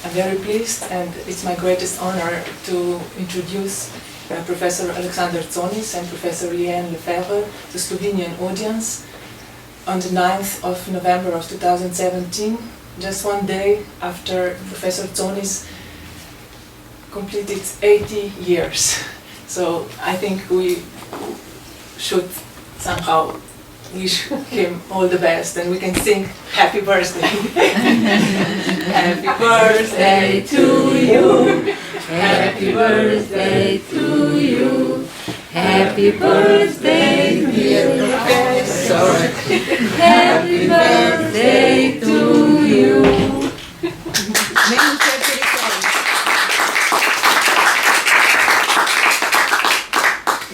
I'm very pleased, and it's my greatest honor to introduce Professor Alexander Tzonis and Professor Liane Lefaivre, the Slovenian audience, on the 9th of November of 2017, just one day after Professor Tzonis completed 80 years. So I think we should somehow wish him all the best, and we can sing happy birthday. Happy birthday to you. Happy birthday to you. Happy birthday, dear Professor. Happy birthday to you.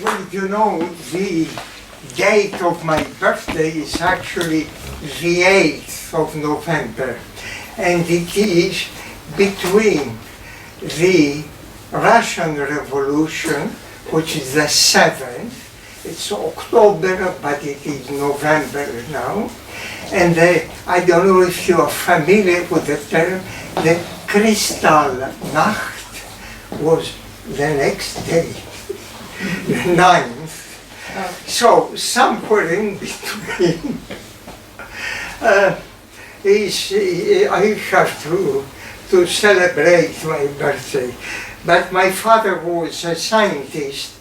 Well, you know, the date of my birthday is actually the 8th of November, and it is between the Russian Revolution, which is the 7th, it's October, but it is November now, and I don't know if you are familiar with the term, the Kristallnacht was the next day, the 9th. So somewhere in between, I have to celebrate my birthday. But my father was a scientist,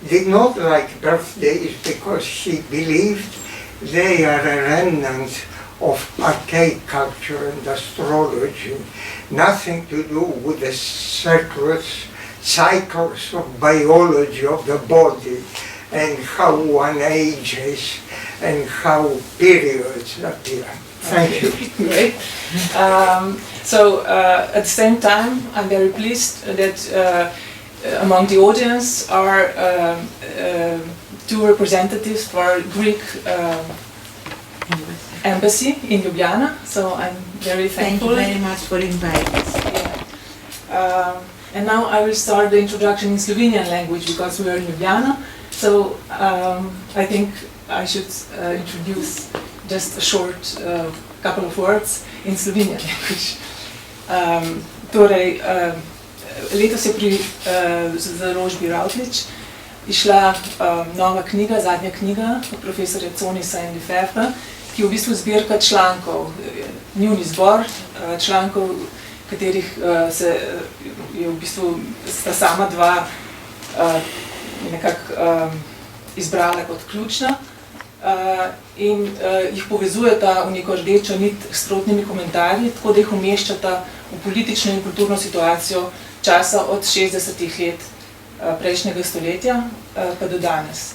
did not like birthdays because he believed they are a remnant of archaic culture and astrology, nothing to do with the cycles of biology of the body, and how one ages, and how periods appear. Thank you. Great. At the same time, I'm very pleased that among the audience are two representatives for Greek embassy in Ljubljana. So I'm very thankful. Thank you very much for inviting us. Yeah. And now I will start the introduction in Slovenian language because we are in Ljubljana. So I think I should introduce just a short couple of words in Slovenian language. Letos je pri založbi Ravtlič išla nova knjiga, zadnja knjiga profesorja Tzonisa in Liane, ki je v bistvu zbirka člankov, njun izbor člankov, katerih je v bistvu sta sama dva nekako izbrala kot ključna in jih povezujeta v neko rdečo nit s sprotnimi komentarji, tako da jih umeščata v politično in kulturno situacijo časa od 60-ih let prejšnjega stoletja pa do danes.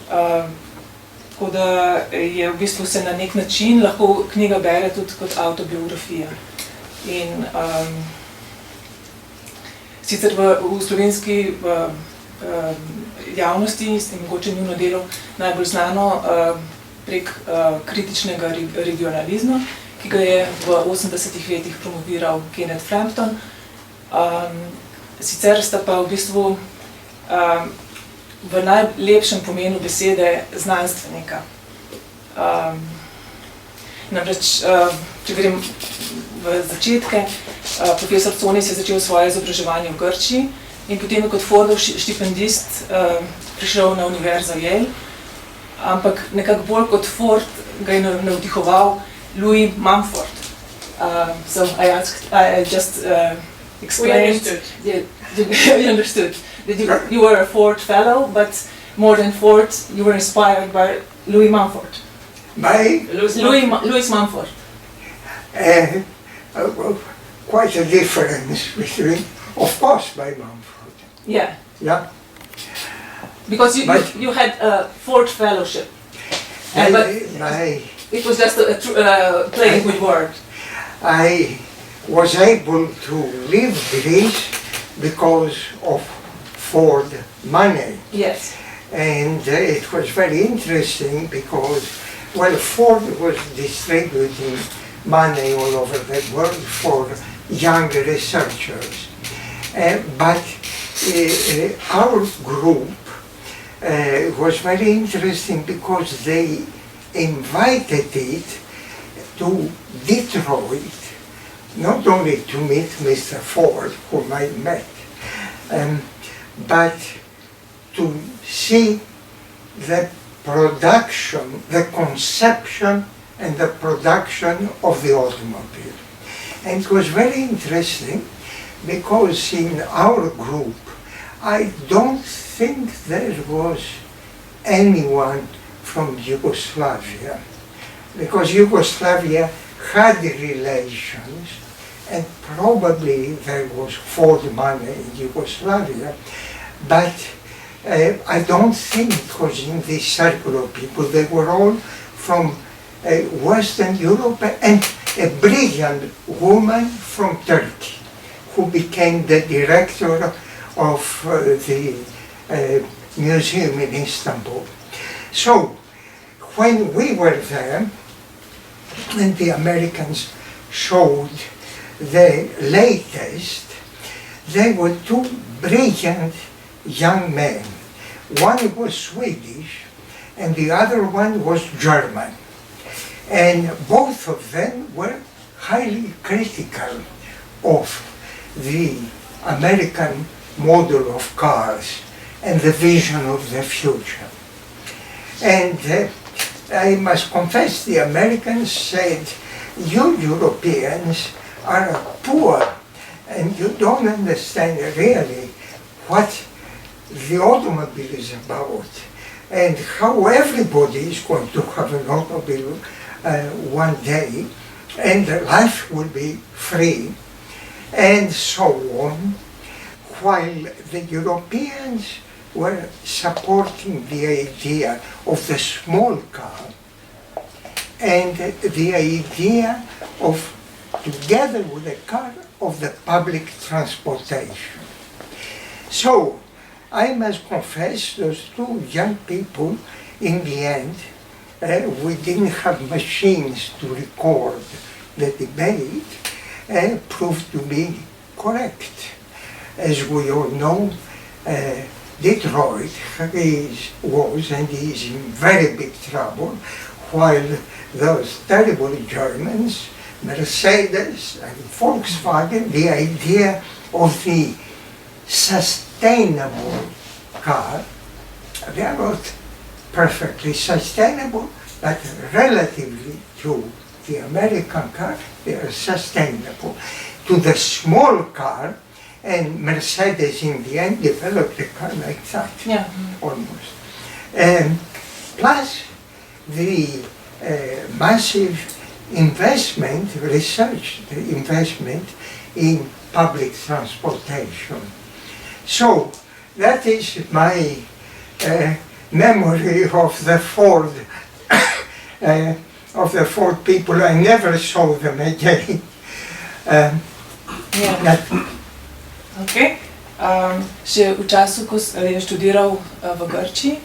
Tako da je v bistvu se na nek način lahko knjiga bere tudi kot avtobiografija. In sicer v slovenski javnosti je mogoče njuno delo najbolj znano prek kritičnega regionalizma, ki ga je v 80-ih letih promoviral Kenneth Frampton. Sicer sta pa v bistvu v najlepšem pomenu besede znanstvenika. Namreč, če grem v začetke, profesor Tzonis je začel svoje izobraževanje v Grčiji in potem je kot Fordov štipendist prišel na univerzo Yale, ampak nekako bolj kot Ford ga je navdihoval Louis Mumford. So I just explained. We understood that you were a Ford fellow, but more than Ford, you were inspired by Louis Mumford. By? Louis Mumford. Quite a difference between, of course, by Mumford. Yeah. Yeah. Because you had a Ford fellowship. But it was just a playing with words. I was able to leave Greece because of Ford money. Yes. And it was very interesting because, well, Ford was distributing money all over the world for young researchers. But our group was very interesting because they invited it to Detroit not only to meet Mr. Ford, whom I met, but to see the production, the conception and the production of the automobile. And it was very interesting because in our group, I don't think there was anyone from Yugoslavia, because Yugoslavia had relations, and probably there was Ford money in Yugoslavia, but I don't think it was in this circle of people. They were all from Western Europe, and a brilliant woman from Turkey who became the director of the museum in Istanbul. So when we were there and the Americans showed the latest, they were two brilliant young men. One was Swedish and the other one was German. And both of them were highly critical of the American model of cars and the vision of the future. And I must confess, the Americans said, you Europeans are poor and you don't understand really what the automobile is about and how everybody is going to have an automobile one day and life will be free and so on, while the Europeans were supporting the idea of the small car and the idea of, together with the car, of the public transportation. So, I must confess, those two young people, in the end, we didn't have machines to record the debate, proved to be correct. As we all know, Detroit was and is in very big trouble, while those terrible Germans, Mercedes and Volkswagen, the idea of the sustainable car, they are not perfectly sustainable, but relatively to the American car, they are sustainable. To the small car, and Mercedes in the end developed a car like that, almost. Plus the massive investment, research investment in public transportation. So that is my memory of the Ford people. I never saw them again. Okay. Še v času, ko je študiral v Grčiji,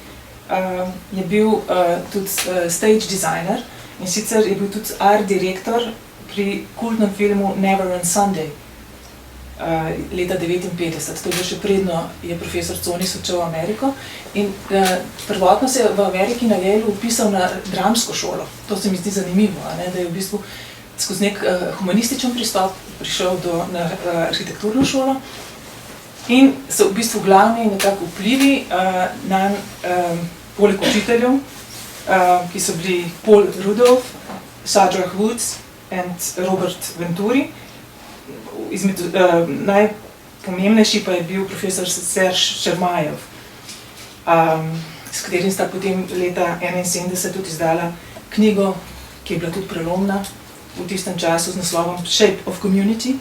je bil tudi stage designer in sicer je bil tudi art direktor pri kultnem filmu Never on Sunday leta 1959. To je bilo še predno je profesor Tzonis odšel v Ameriko in prvotno se je v Ameriki na Yaleu upisal na dramsko šolo. To se mi zdi zanimivo, da je v bistvu skozi nek humanističen pristop prišel na arhitekturno šolo in so v bistvu glavni nekako vplivi na poleg učiteljev, ki so bili Paul Rudolph, Sajah Woods in Robert Venturi. Najpomembnejši pa je bil profesor Serge Čermajev, s katerim sta potem leta 1971 tudi izdala knjigo, ki je bila tudi prelomna v tistem času z naslovom Shape of Community,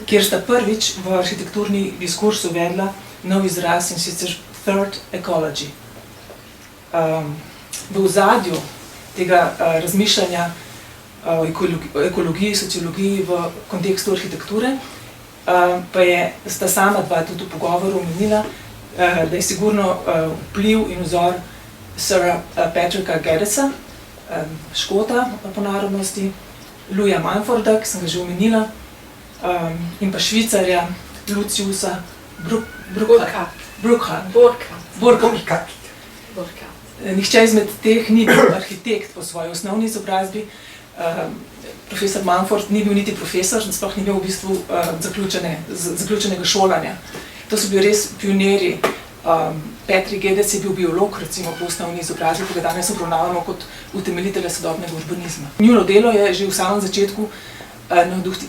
kjer sta prvič v arhitekturni diskurs uvedla nov izraz in sicer Third Ecology. V ozadju tega razmišljanja o ekologiji, sociologiji v kontekstu arhitekture pa sta sama dva tudi v pogovoru omenila, da je sigurno vpliv in vzor Sira Patricka Geddesa, Škota po narodnosti, Louisa Mumforda, ki sem ga že omenila, in pa Švicarja Luciusa Burkhardt. Nihče izmed teh ni bil arhitekt po svoji osnovni izobrazbi, profesor Manford ni bil niti profesor, sploh ni imel v bistvu zaključenega šolanja. To so bili res pionirji. Petri Gedec je bil biolog, recimo po osnovni izobrazbi, ki ga danes obravnavamo kot utemeljitelja sodobnega urbanizma. Njuno delo je že v samem začetku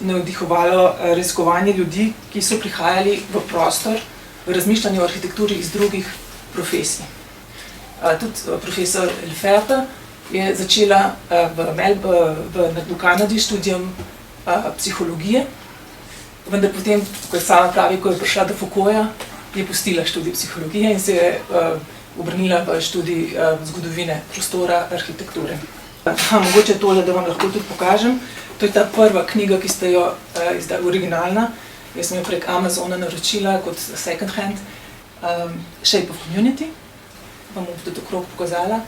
navdihovalo raziskovanje ljudi, ki so prihajali v prostor, v razmišljanje o arhitekturi iz drugih profesij. Tudi profesor Lefaivre je začela v Kanadi študijem psihologije, vendar potem, kot sama pravi, ko je prišla do Foucaulta, je pustila študij psihologije in se je obrnila v študij zgodovine prostora, arhitekture. Mogoče tole, da vam lahko tudi pokažem. To je ta prva knjiga, ki ste jo izdali, originalna. Jaz sem jo prek Amazona naročila kot second hand. Shape of Community. Vam bom tudi okrog pokazala.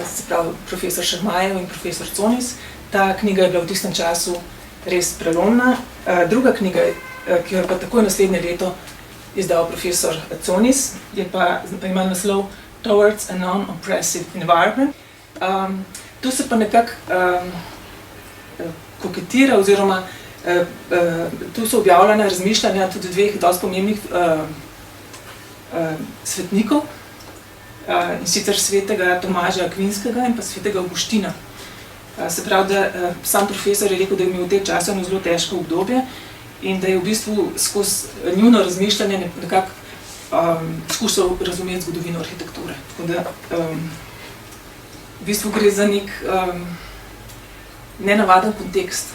Se pravi, profesor Šermajev in profesor Tzonis. Ta knjiga je bila v tistem času res prelomna. Druga knjiga, ki jo je pa takoj naslednje leto izdal profesor Tzonis, ima naslov Towards a Non-Oppressive Environment. Tu se pa nekako koketira, oziroma tu so objavljena razmišljanja tudi dveh dosti pomembnih svetnikov, in sicer svetega Tomaža Akvinskega in pa svetega Avguština. Se pravi, da sam profesor je rekel, da je imel v tem času eno zelo težko obdobje in da je v bistvu skozi njuno razmišljanje nekako skušal razumeti zgodovino arhitekture. Tako da v bistvu gre za nek nenavaden kontekst.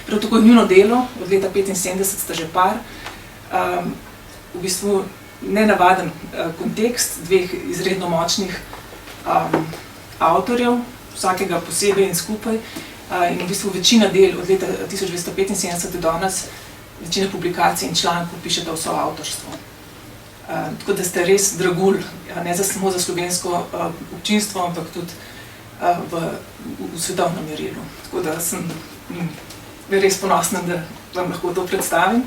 Prav tako je njuno delo, od leta 1975 sta že par, v bistvu nenavaden kontekst dveh izredno močnih avtorjev, vsakega posebej in skupaj. In v bistvu večina del od leta 1975 do danes, večina publikacij in člankov pišeta v soavtorstvu. Tako da ste res dragulj, ne samo za slovensko občinstvo, ampak tudi v svetovnem merilu. Tako da sem res ponosna, da vam lahko to predstavim.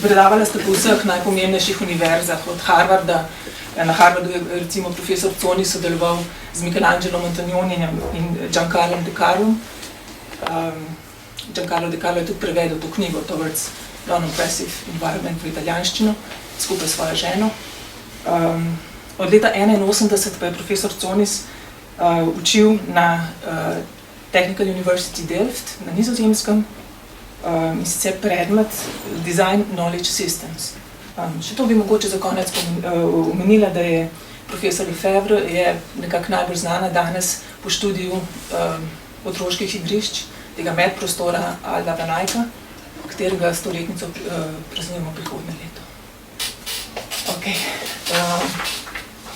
Predavala ste po vseh najpomembnejših univerzah, od Harvarda. Na Harvardu je recimo profesor Tzonis sodeloval z Michelangelom Antonionijem in Giancarlom De Carlom. Giancarlo De Carlo je tudi prevedel to knjigo Towards Non-Oppressive Environment v italijanščino, skupaj s svojo ženo. Od leta 1981 pa je profesor Tzonis učil na Technical University Delft na Nizozemskem, in sicer predmet Design Knowledge Systems. Še to bi mogoče za konec omenila, da je profesor Lefaivre je nekako najbolj znana danes po študiju otroških igrišč, tega medprostora Alda Vanajka, katerega stoletnico praznujemo prihodnje leto. Okay.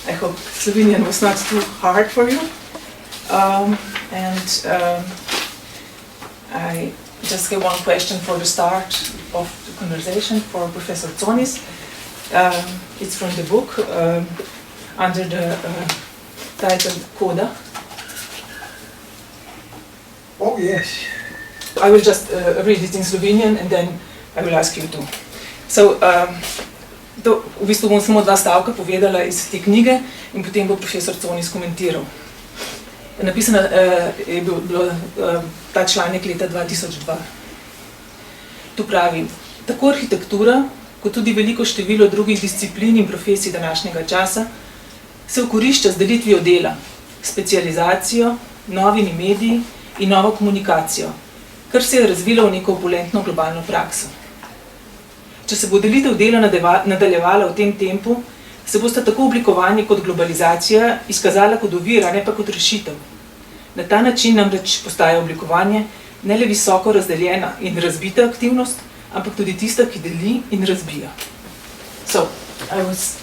I hope Slovenian was not too hard for you. I just have one question for the start of the conversation for Professor Tzonis. It's from the book under the title Coda. Oh, yes. I will just read it in Slovenian and then I will ask you to. So, v bistvu bom samo dva stavka povedala iz te knjige in potem bo profesor Tzonis komentiral. Napisana je bilo ta članek leta 2002. Tu pravi, tako arhitektura, kot tudi veliko število drugih disciplin in profesij današnjega časa se okorišča z delitvijo dela, specializacijo, novimi mediji in novo komunikacijo, kar se je razvilo v neko opulentno globalno prakso. Če se bo delitev dela nadaljevala v tem tempu, se bosta tako oblikovanje kot globalizacija izkazala kot ovira, ne pa kot rešitev. Na ta način namreč postaja oblikovanje ne le visoko razdeljena in razbita aktivnost, ampak tudi tista, ki deli in razbija. So, I was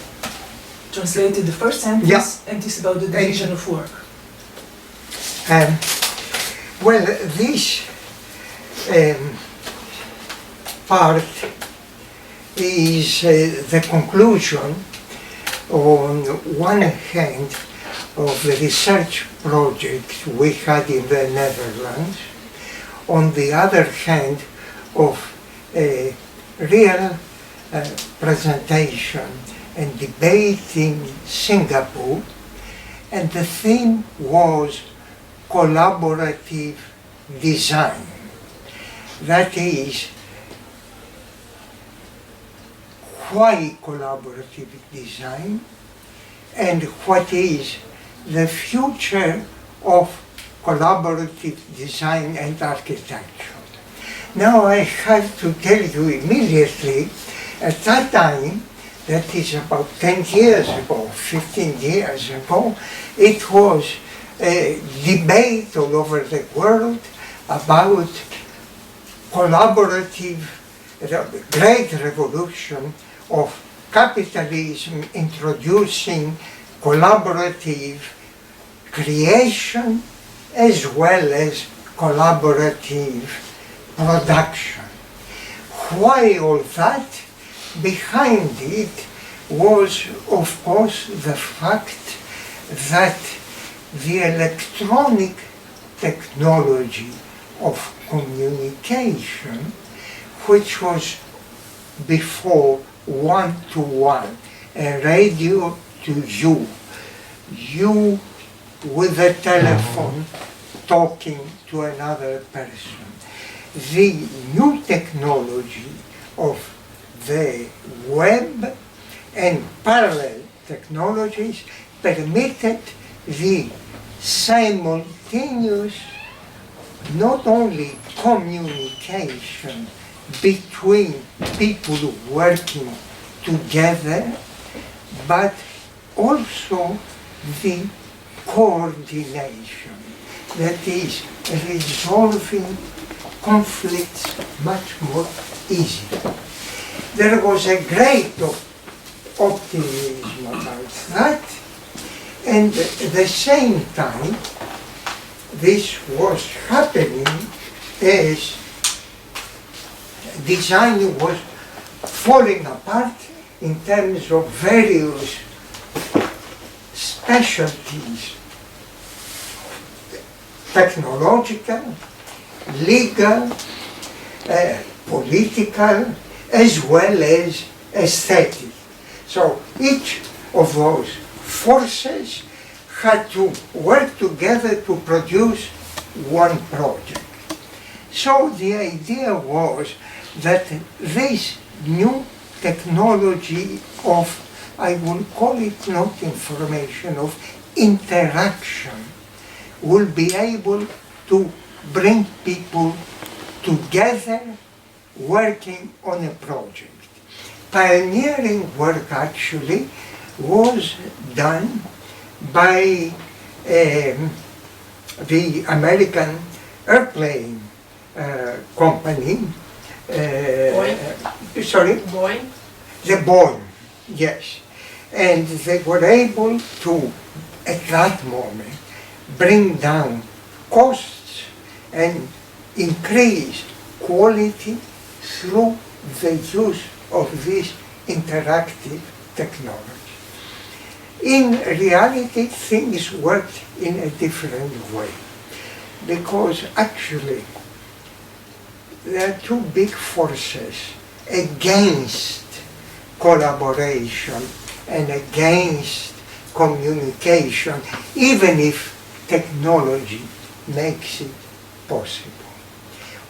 translated the first sentence, and this is about the division of work. Well, this part is the conclusion on one hand of the research project we had in the Netherlands, on the other hand of a real presentation and debate in Singapore, and the theme was collaborative design. That is, why collaborative design, and what is the future of collaborative design and architecture. Now I have to tell you immediately, at that time, that is about 10 years ago, 15 years ago, it was a debate all over the world about collaborative, the great revolution of capitalism introducing collaborative creation as well as collaborative production. Why all that? Behind it was, of course, the fact that the electronic technology of communication, which was before one-to-one, a radio to you, you with a telephone talking to another person. The new technology of the web and parallel technologies permitted the simultaneous not only communication between people working together, but also the coordination, that is, resolving conflicts much more easily. There was a great optimism about that, and at the same time, this was happening as design was falling apart in terms of various specialties, technological, legal, political, as well as aesthetic. So each of those forces had to work together to produce one project. So the idea was that this new technology of, I will call it not information, of interaction, will be able to bring people together working on a project. Pioneering work actually was done by the American airplane company. Boeing? Sorry? Boeing? The Boeing, yes. And they were able to, at that moment, bring down costs and increase quality through the use of this interactive technology. In reality, things worked in a different way, because actually there are two big forces against collaboration and against communication, even if technology makes it possible.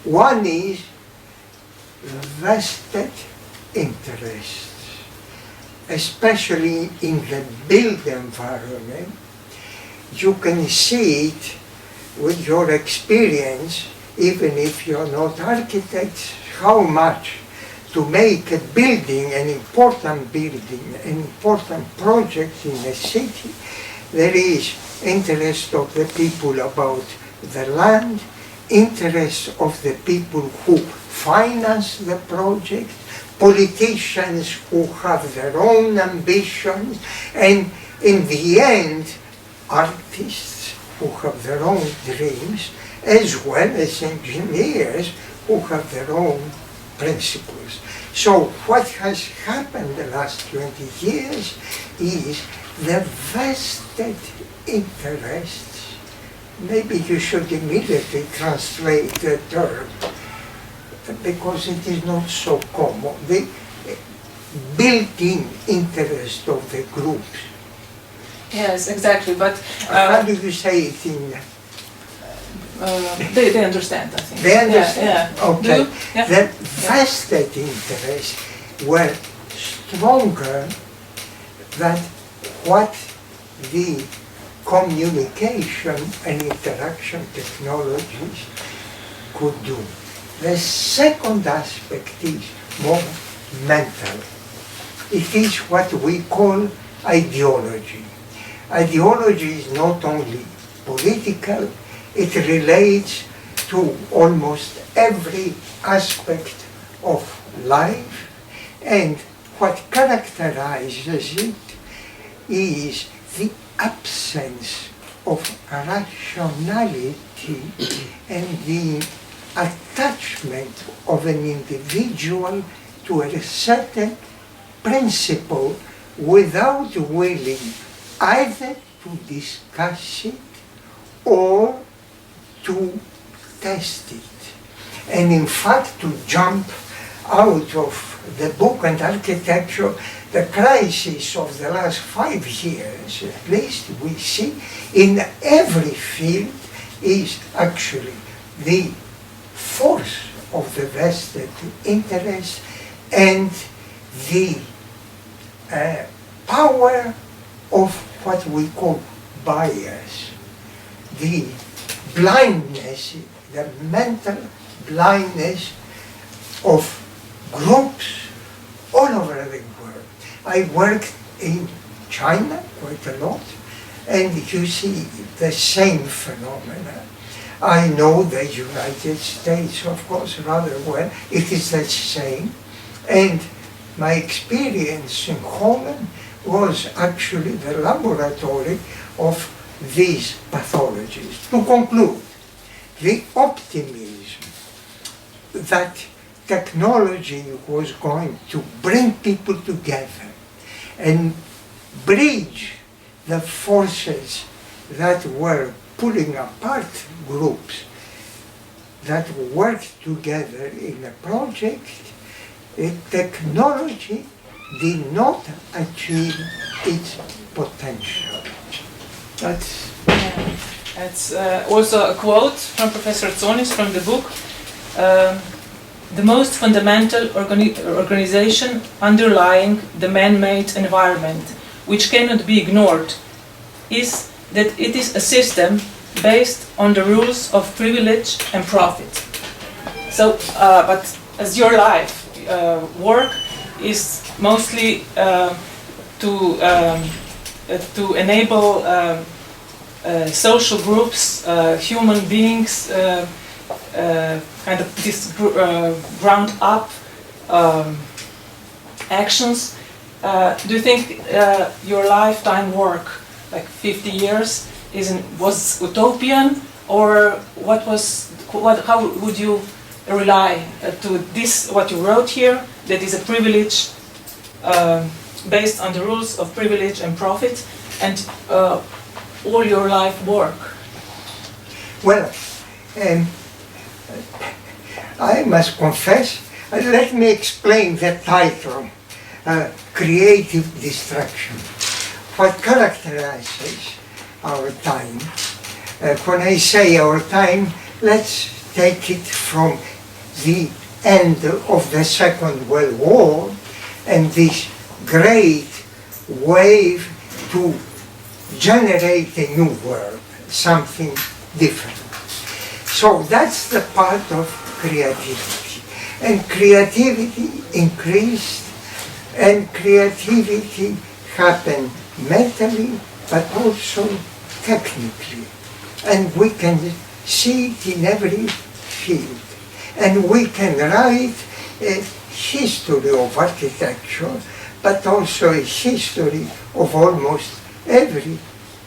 One is vested interests, especially in the built environment. You can see it with your experience, even if you're not architects, how much to make a building, an important project in a city, there is interest of the people about the land, interest of the people who finance the project, politicians who have their own ambitions, and in the end, artists who have their own dreams, as well as engineers who have their own principles. So what has happened the last 20 years is the vested interests. Maybe you should immediately translate the term, because it is not so common. The built-in interest of the groups. Yes, exactly. But how do you say it in? they understand, I think. They understand? Yeah. Okay. Yeah. The vested interests were stronger than what the communication and interaction technologies could do. The second aspect is more mental. It is what we call ideology. Ideology is not only political, it relates to almost every aspect of life, and what characterizes it is the absence of rationality and the attachment of an individual to a certain principle without willing either to discuss it or to test it. And in fact, to jump out of the book and architecture, the crisis of the last 5 years, at least, we see in every field is actually the force of the vested interest and the power of what we call bias, the blindness, the mental blindness of groups all over the world. I worked in China quite a lot, and you see the same phenomena. I know the United States, of course, rather well. It is the same. And my experience in Holland was actually the laboratory of these pathologies. To conclude, the optimism that technology was going to bring people together and bridge the forces that were pulling apart groups that worked together in a project, technology did not achieve its potential. That's also a quote from Professor Tzonis from the book. The most fundamental organization underlying the man-made environment, which cannot be ignored, is that it is a system based on the rules of privilege and profit. So, but as your life work is mostly to enable social groups, human beings, kind of this ground up actions. Do you think your lifetime work, like 50 years, was utopian, or how would you rely to this, what you wrote here, that is a privilege based on the rules of privilege and profit, and all your life work? Well, I must confess, let me explain the title, Creative Destruction. What characterizes our time, when I say our time, let's take it from the end of the Second World War and this great wave to generate a new world, something different. So that's the part of creativity. And creativity increased, and creativity happened mentally, but also technically. And we can see it in every field. And we can write a history of architecture, but also a history of almost every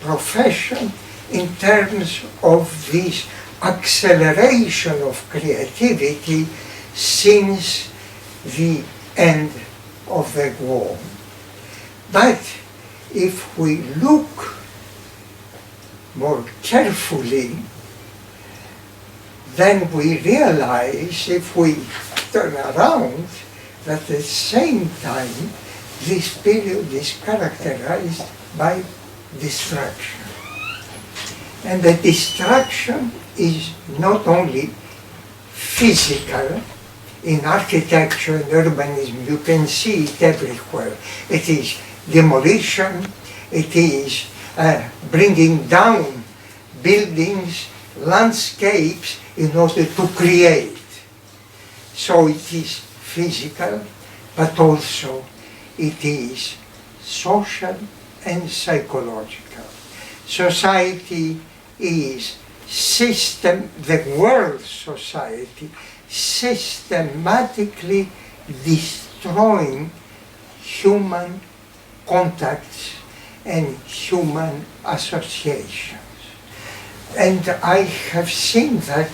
profession in terms of this acceleration of creativity since the end of the war. But if we look more carefully, then we realize, if we turn around, that at the same time this period is characterized by destruction. And the destruction is not only physical. In architecture and urbanism, you can see it everywhere. It is demolition, it is bringing down buildings, landscapes in order to create. So it is physical, but also it is social and psychological. Society is the world society, systematically destroying human contacts and human associations. And I have seen that,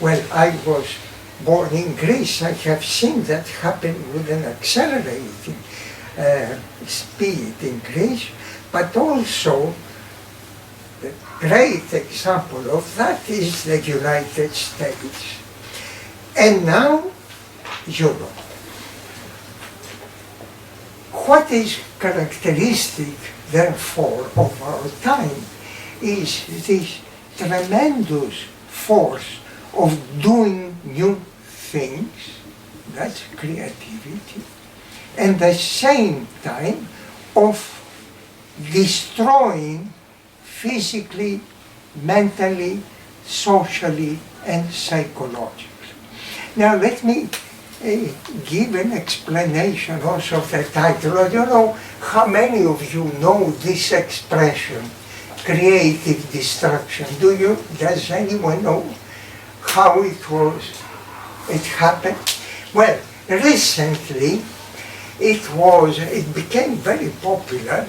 well, I was born in Greece, I have seen that happen with an accelerating speed in Greece, but also the great example of that is the United States. And now, Europe. What is characteristic, therefore, of our time is this tremendous force of doing new things, that's creativity, and at the same time of destroying physically, mentally, socially, and psychologically. Now let me give an explanation also of the title. I don't know how many of you know this expression, creative destruction. Does anyone know how it happened? Well, recently it became very popular.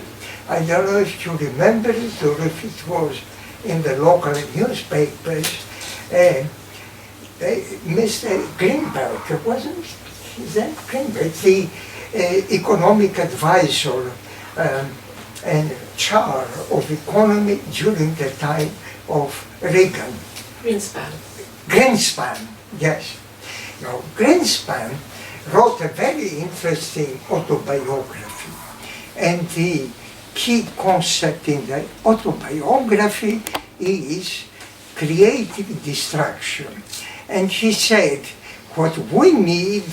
I don't know if you remember it or if it was in the local newspapers. Mr. Greenberg, wasn't that Greenberg, the economic advisor and chair of economy during the time of Reagan. Greenspan, yes. Now, Greenspan wrote a very interesting autobiography, and the key concept in the autobiography is creative destruction. And he said, what we need,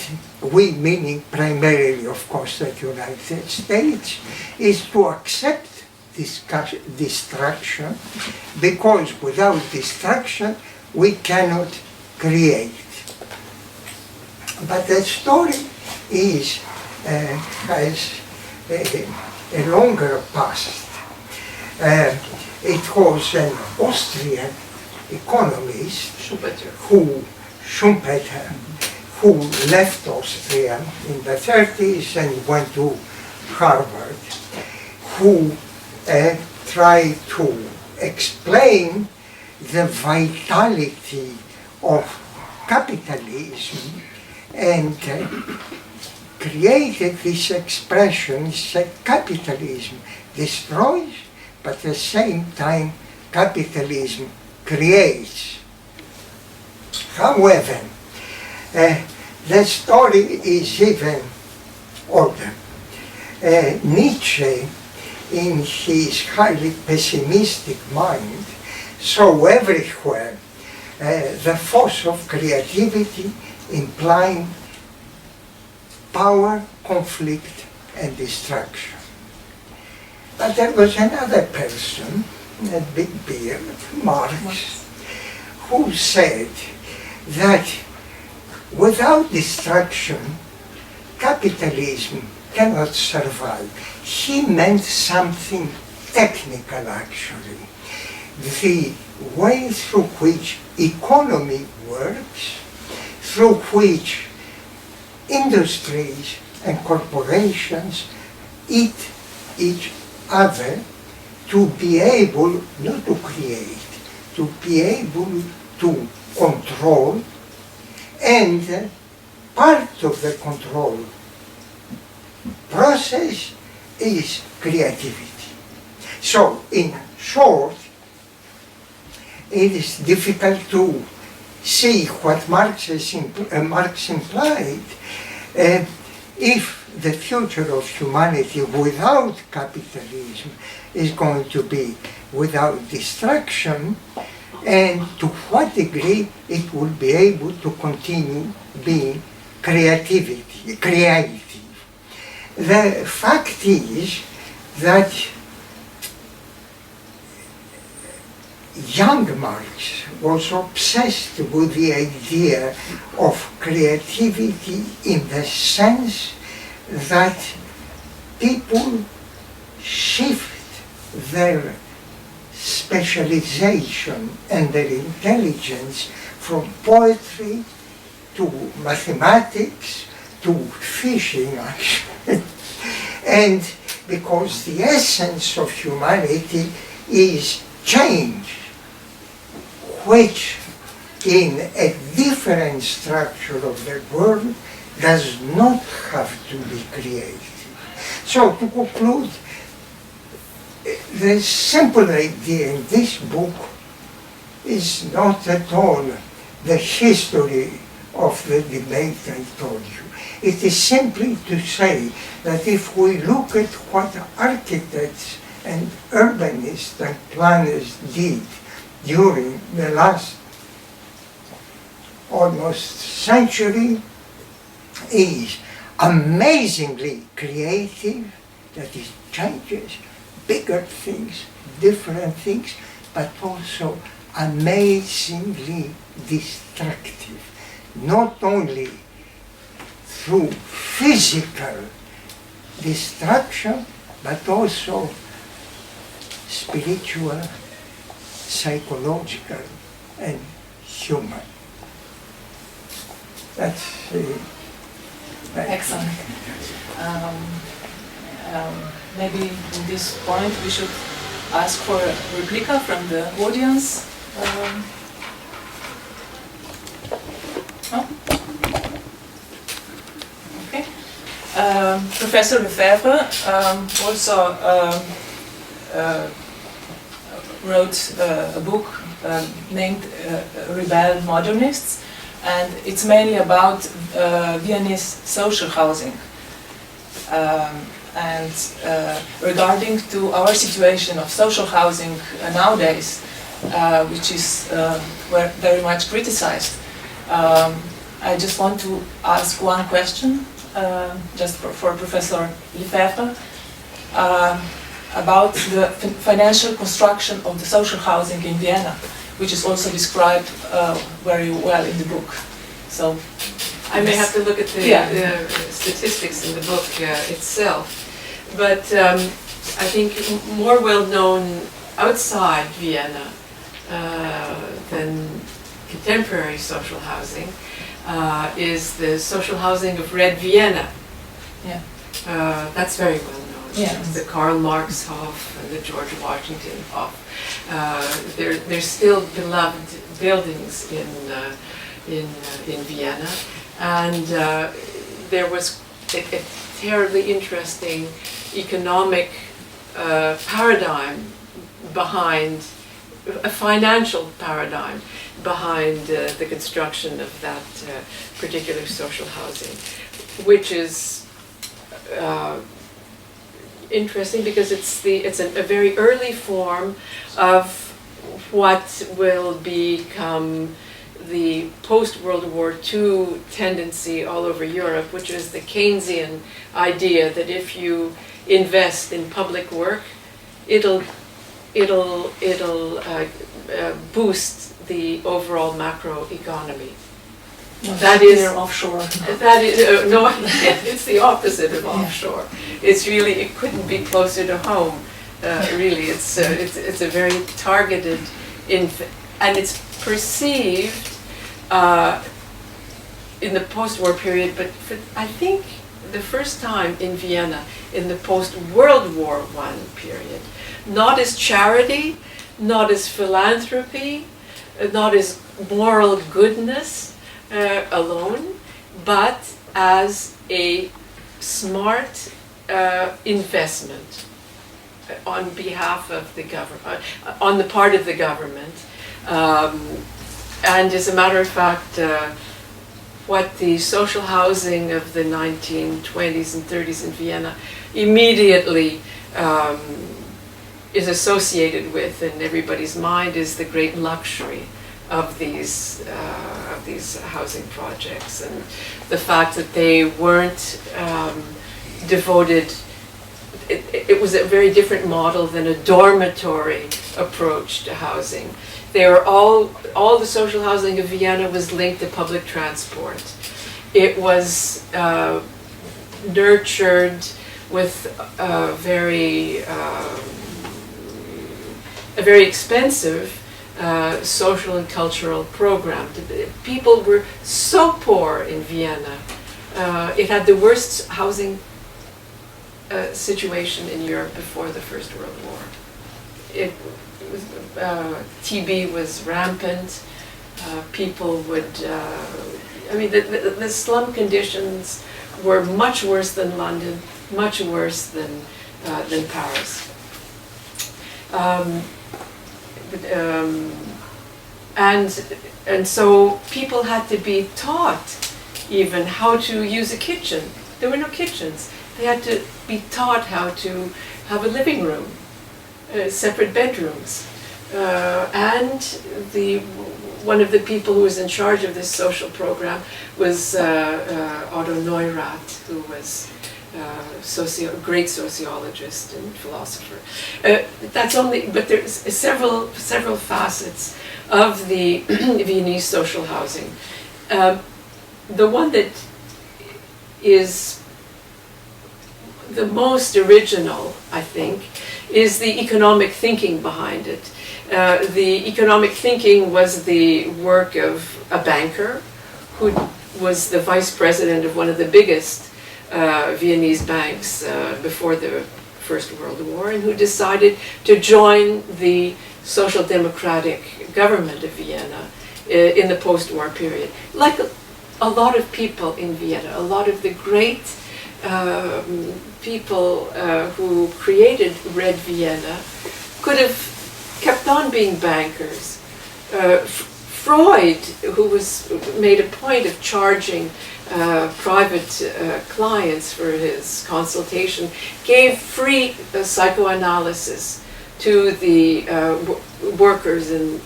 we meaning primarily, of course, the United States, is to accept destruction, because without destruction, we cannot create. But the story has a longer past. It was an Austrian economist Schumpeter, who left Austria in the 30s and went to Harvard, who tried to explain the vitality of capitalism and created this expression. He said capitalism destroys, but at the same time capitalism creates. However, the story is even older. Nietzsche, in his highly pessimistic mind, saw everywhere the force of creativity implying power, conflict, and destruction. But there was another person, a big beard, Marx, who said that without destruction, capitalism cannot survive. He meant something technical, actually. The way through which economy works, through which industries and corporations eat each other to be able, not to create, to be able to control, and part of the control process is creativity. So, in short, it is difficult to see what Marx implied. If the future of humanity without capitalism is going to be without destruction, and to what degree it will be able to continue being creative. The fact is that young Marx was obsessed with the idea of creativity in the sense that people shift their specialization and their intelligence from poetry to mathematics to fishing, actually. And because the essence of humanity is change, which in a different structure of the world does not have to be created. So to conclude, the simple idea in this book is not at all the history of the debate I told you. It is simply to say that if we look at what architects and urbanists and planners did during the last almost century, is amazingly creative, that is, changes bigger things, different things, but also amazingly destructive, not only through physical destruction, but also spiritual, psychological, and human. That's excellent. Maybe in this point we should ask for a replica from the audience. Oh. Okay. Professor Lefaivre also wrote a book named Rebel Modernists, and it's mainly about Viennese social housing. And regarding to our situation of social housing nowadays, which is very much criticized, I just want to ask one question, just for Professor Lefaivre, about the financial construction of the social housing in Vienna, which is also described very well in the book. So I may have to look at the statistics in the book itself, but I think more well known outside Vienna than contemporary social housing is the social housing of Red Vienna. Yeah. That's very well known. Yeah. The Karl Marx Hof and the George Washington Hof. They're still beloved buildings in Vienna. And there was a terribly interesting economic paradigm behind, a financial paradigm behind the construction of that particular social housing, which is interesting because it's a very early form of what will become the post-World War II tendency all over Europe, which is the Keynesian idea that if you invest in public work, it'll boost the overall macroeconomy. No, that is offshore. That is no, it's the opposite of offshore. It's really, it couldn't be closer to home. Really, it's a very targeted, and it's perceived in the post-war period, but I think the first time in Vienna in the post-World War I period, not as charity, not as philanthropy, not as moral goodness alone, but as a smart investment on behalf of the government, on the part of the government. And as a matter of fact, what the social housing of the 1920s and 30s in Vienna immediately is associated with in everybody's mind is the great luxury of these housing projects, and the fact that they weren't devoted. It was a very different model than a dormitory approach to housing. They were all the social housing of Vienna was linked to public transport. It was nurtured with a very expensive social and cultural program. People were so poor in Vienna. It had the worst housing situation in Europe before the First World War. It was, TB was rampant. People would, the slum conditions were much worse than London, much worse than Paris. And so people had to be taught even how to use a kitchen. There were no kitchens. They had to be taught how to have a living room, separate bedrooms. And one of the people who was in charge of this social program was Otto Neurath, who was a great sociologist and philosopher. But there's several facets of the Viennese social housing. The one that is the most original, I think, is the economic thinking behind it. The economic thinking was the work of a banker who was the vice president of one of the biggest Viennese banks before the First World War, and who decided to join the social democratic government of Vienna in the post-war period. Like a lot of people in Vienna, a lot of the great people who created Red Vienna could have kept on being bankers. Freud, who made a point of charging private clients for his consultation, gave free psychoanalysis to the workers in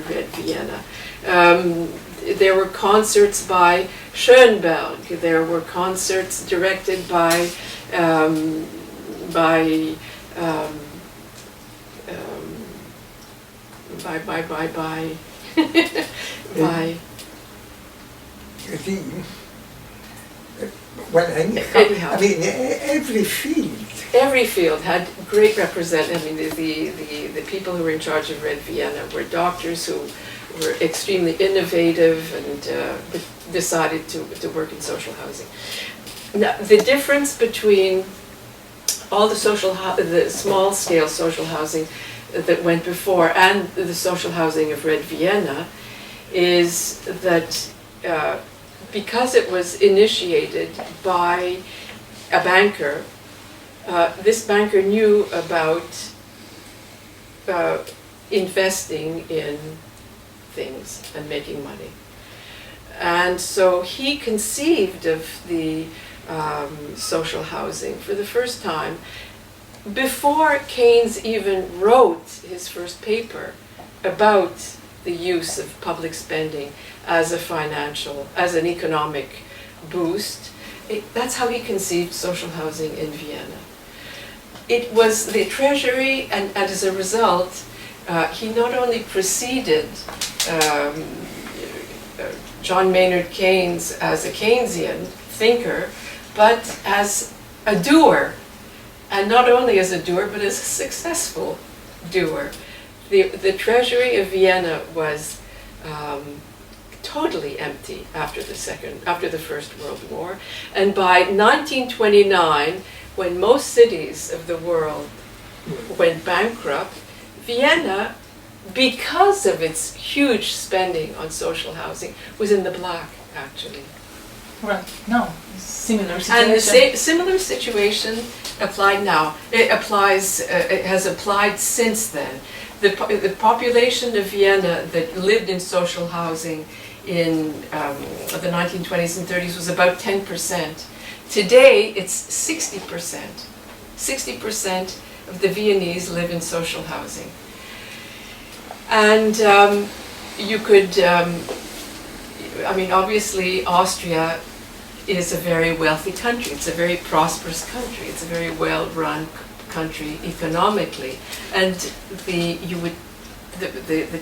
Red Vienna. There were concerts by Schoenberg. There were concerts directed by every field had great representatives. I mean, the people who were in charge of Red Vienna were doctors who were extremely innovative and decided to work in social housing. Now, the difference between all the small-scale social housing that went before and the social housing of Red Vienna is that because it was initiated by a banker, this banker knew about investing in things and making money. And so he conceived of the social housing for the first time before Keynes even wrote his first paper about the use of public spending as an economic boost. That's how he conceived social housing in Vienna. It was the treasury, and as a result, he not only preceded John Maynard Keynes as a Keynesian thinker, but as a doer. And not only as a doer, but as a successful doer. The treasury of Vienna was totally empty after the First World War. And by 1929, when most cities of the world went bankrupt, Vienna, because of its huge spending on social housing, was in the black, actually. Right. No, similar situation. And the similar situation applied now. It has applied since then. The population of Vienna that lived in social housing in the 1920s and 30s was about 10%. Today, it's 60%. 60% of the Viennese live in social housing. And you could, I mean, obviously Austria is a very wealthy country. It's a very prosperous country. It's a very well-run country economically. And the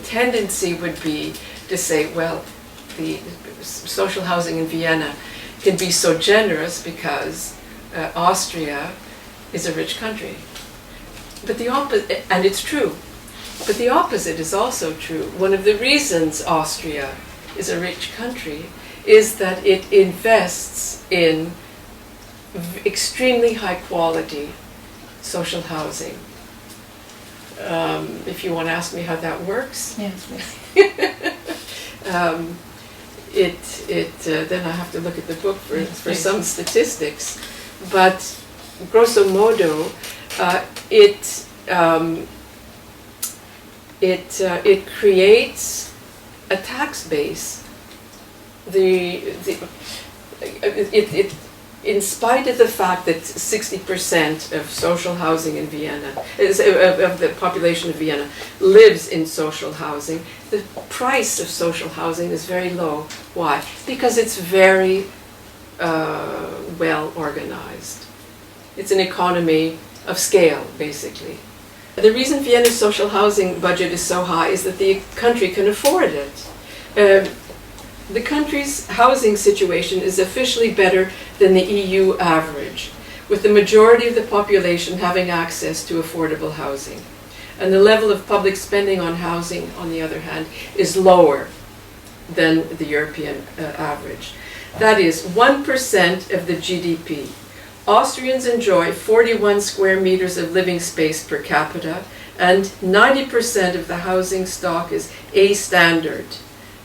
tendency would be to say, well, the social housing in Vienna can be so generous because Austria is a rich country. But the opposite, and it's true, but the opposite is also true. One of the reasons Austria is a rich country is that it invests in extremely high quality social housing. If you want to ask me how that works, Yes, please. then I have to look at the book for some statistics. But grosso modo, it creates a tax base. In spite of the fact that 60% of social housing in Vienna, of the population of Vienna, lives in social housing, the price of social housing is very low. Why? Because it's very well organized. It's an economy of scale, basically. The reason Vienna's social housing budget is so high is that the country can afford it. The country's housing situation is officially better than the EU average, with the majority of the population having access to affordable housing. And the level of public spending on housing, on the other hand, is lower than the European average. That is 1% of the GDP. Austrians enjoy 41 square meters of living space per capita, and 90% of the housing stock is A standard.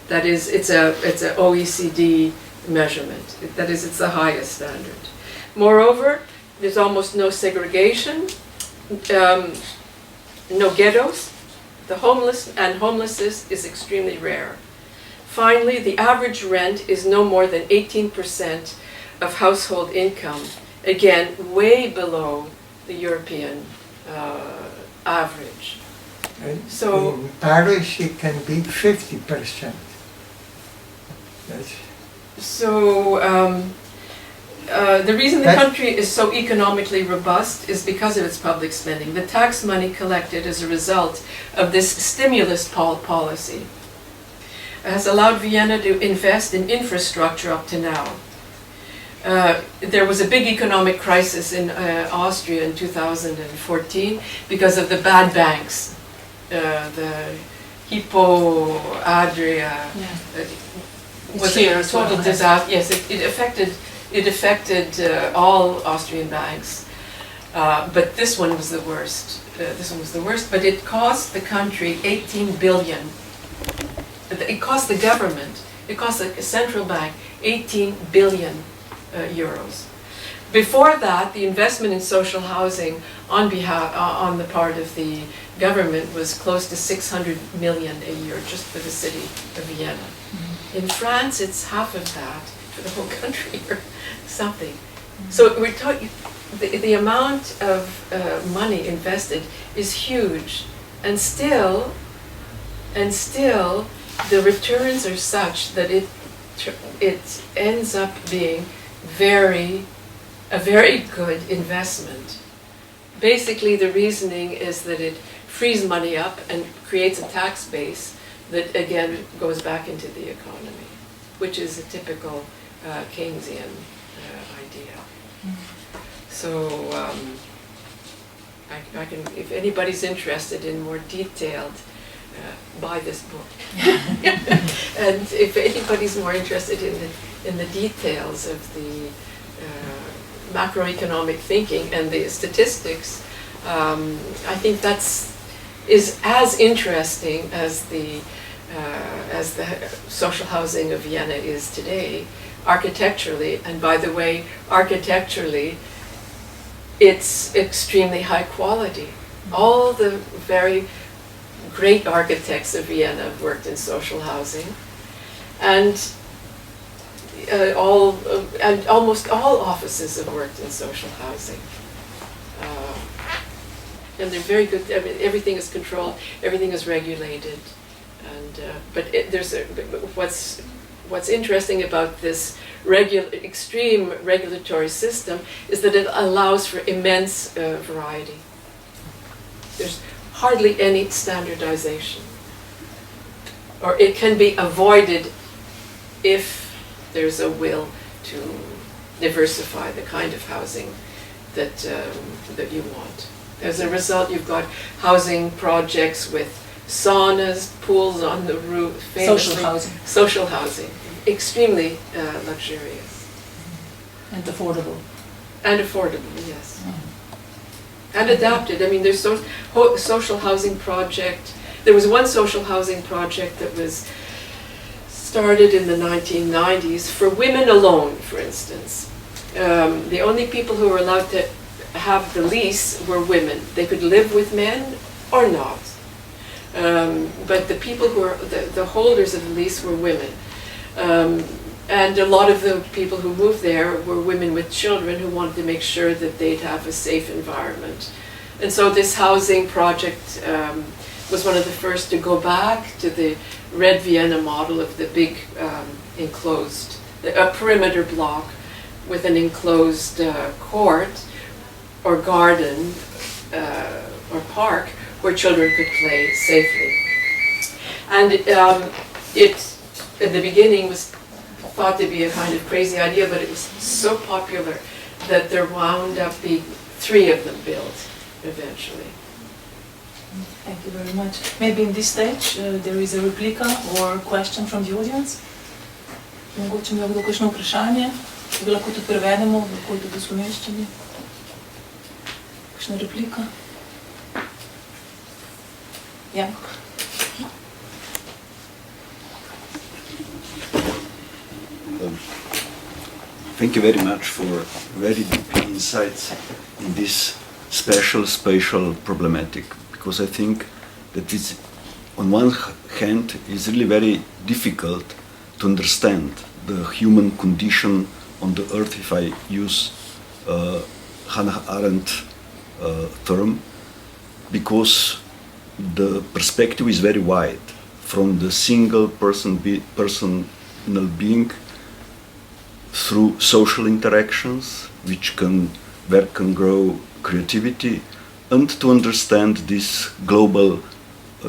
That is, it's a OECD measurement. That is, it's the highest standard. Moreover, there's almost no segregation, no ghettos. The homelessness is extremely rare. Finally, the average rent is no more than 18% of household income. Again, way below the European average. So in Paris, it can be 50%. So the reason the country is so economically robust is because of its public spending. The tax money collected as a result of this stimulus policy has allowed Vienna to invest in infrastructure up to now. There was a big economic crisis in Austria in 2014 because of the bad banks. The Hypo Adria was a total disaster. Yes, it affected all Austrian banks, but this one was the worst. But it cost the country 18 billion. It cost the government. It cost the central bank 18 billion euros. Before that, the investment in social housing on the part of the government was close to 600 million a year just for the city of Vienna. Mm-hmm. In France, it's half of that for the whole country or something. Mm-hmm. So we're talking, the amount of money invested is huge, and still the returns are such that it ends up being a very good investment. Basically, the reasoning is that it frees money up and creates a tax base that again goes back into the economy, which is a typical Keynesian idea. So I can, if anybody's interested in more detailed, buy this book. And if anybody's more interested in the details of the macroeconomic thinking and the statistics, I think is as interesting as the social housing of Vienna is today, architecturally. And by the way, architecturally, it's extremely high quality. All the very great architects of Vienna have worked in social housing, and almost all offices have worked in social housing. And they're very good. I mean, everything is controlled, everything is regulated, and what's interesting about this extreme regulatory system is that it allows for immense variety. There's hardly any standardization, or it can be avoided if there's a will to diversify the kind of housing that you want. As a result, you've got housing projects with saunas, pools on the roof, social housing, extremely luxurious. And affordable. And affordable, yes. And adapted. I mean, there's social housing project. There was one social housing project that was started in the 1990s for women alone, for instance. The only people who were allowed to have the lease were women. They could live with men or not. But the people who were the holders of the lease were women. And a lot of the people who moved there were women with children who wanted to make sure that they'd have a safe environment. And so this housing project was one of the first to go back to the Red Vienna model of the big enclosed, a perimeter block with an enclosed court or garden or park where children could play safely. And it, at the beginning, was thought to be a kind of crazy idea, but it was so popular that there wound up being 3 of them built eventually. Thank you very much. Maybe in this stage there is a replica or question from the audience. Mogoče ima kdo kakšno vprašanje, ki ga lahko tudi prevedemo, lahko tudi v slovenščini. Kakšna replika? Ja. Thank you very much for very deep insights in this special spatial problematic, because I think that it's, on one hand, it's really very difficult to understand the human condition on the earth, if I use Hannah Arendt term, because the perspective is very wide, from the single personal being through social interactions, where can grow creativity, and to understand these global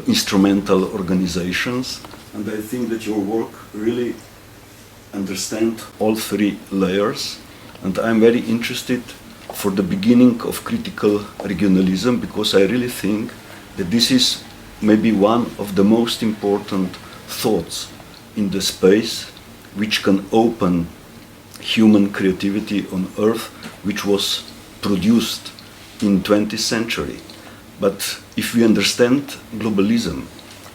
instrumental organizations. And I think that your work really understands all 3 layers. And I'm very interested for the beginning of critical regionalism, because I really think that this is maybe one of the most important thoughts in the space which can open human creativity on Earth, which was produced in 20th century. But if we understand globalism,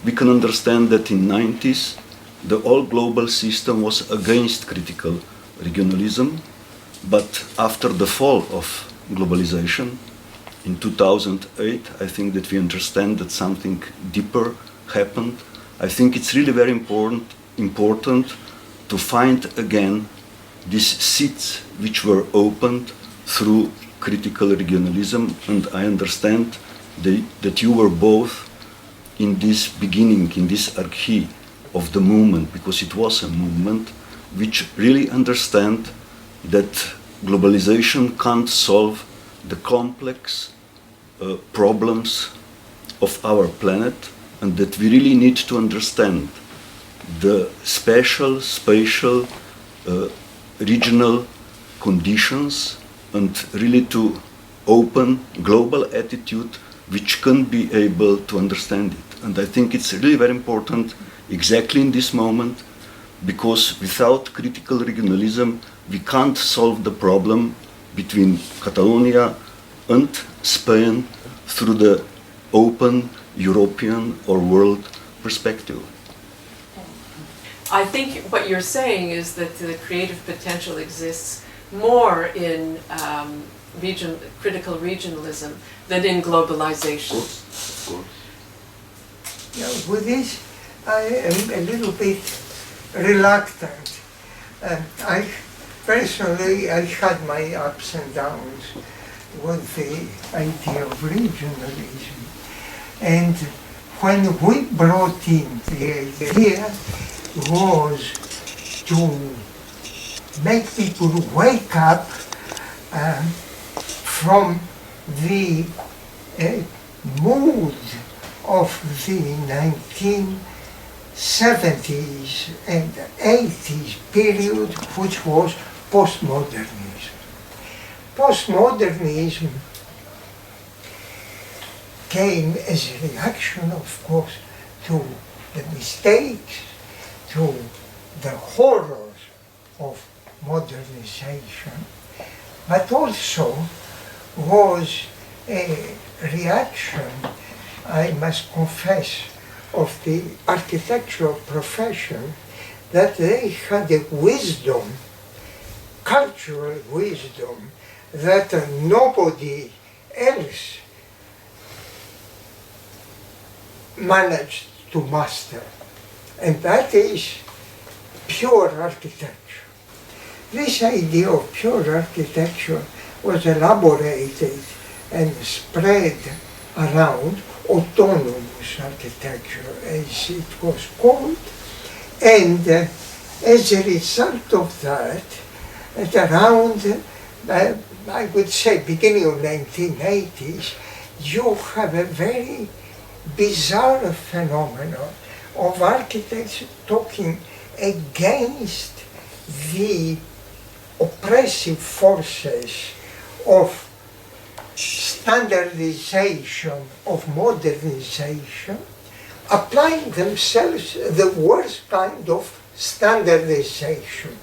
we can understand that in 90s the whole global system was against critical regionalism, but after the fall of globalization in 2008, I think that we understand that something deeper happened. I think it's really very important to find again these seats which were opened through critical regionalism, and I understand that you were both in this beginning, in this arche of the movement, because it was a movement which really understand that globalization can't solve the complex problems of our planet, and that we really need to understand the special, spatial, regional conditions, and really to open global attitude which can be able to understand it. And I think it's really very important exactly in this moment, because without critical regionalism we can't solve the problem between Catalonia and Spain through the open European or world perspective. I think what you're saying is that the creative potential exists more in critical regionalism than in globalization. Of course. Yeah, with this, I am a little bit reluctant. I personally had my ups and downs. was the idea of regionalism. And when we brought in the idea was to make people wake up from the mood of the 1970s and 80s period, which was postmodernism. Postmodernism came as a reaction, of course, to the mistakes, to the horrors of modernization, but also was a reaction, I must confess, of the architectural profession, that they had a wisdom, cultural wisdom, that nobody else managed to master, and that is pure architecture. This idea of pure architecture was elaborated and spread around, autonomous architecture as it was called, and as a result of that, at around, I would say, beginning of 1980s, you have a very bizarre phenomenon of architects talking against the oppressive forces of standardization, of modernization, applying themselves the worst kind of standardization,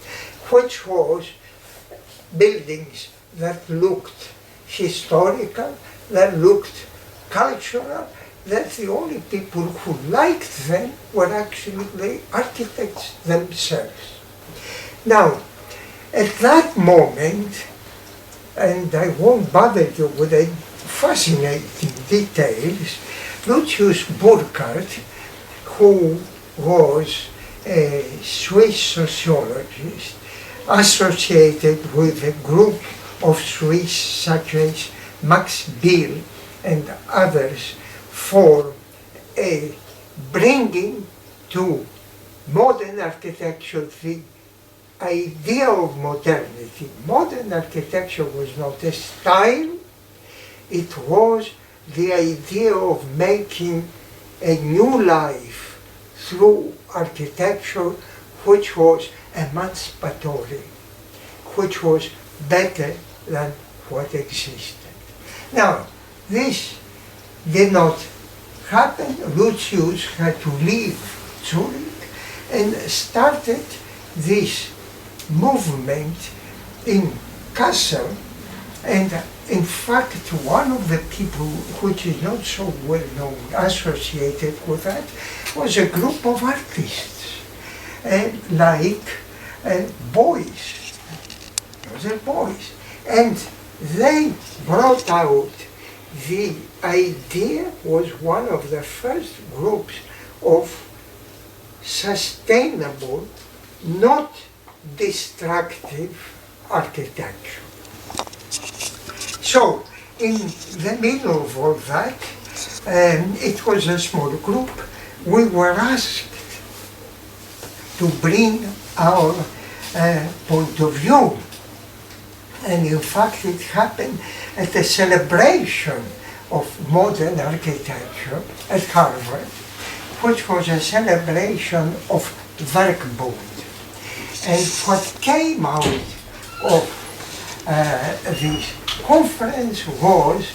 which was buildings that looked historical, that looked cultural, that the only people who liked them were actually the architects themselves. Now, at that moment, and I won't bother you with the fascinating details, Lucius Burckhardt, who was a Swiss sociologist associated with a group of Swiss such as Max Biel and others for bringing to modern architecture the idea of modernity. Modern architecture was not a style, it was the idea of making a new life through architecture which was emancipatory, which was better than what existed. Now, this did not happen. Lucius had to leave Zurich and started this movement in Kassel, and in fact one of the people which is not so well known associated with that was a group of artists like boys. Those are boys, and they brought out the idea, was one of the first groups of sustainable, not destructive architecture. So, in the middle of all that, it was a small group. We were asked to bring our point of view. And in fact, it happened at a celebration of modern architecture at Harvard, which was a celebration of Werkbund. And what came out of this conference was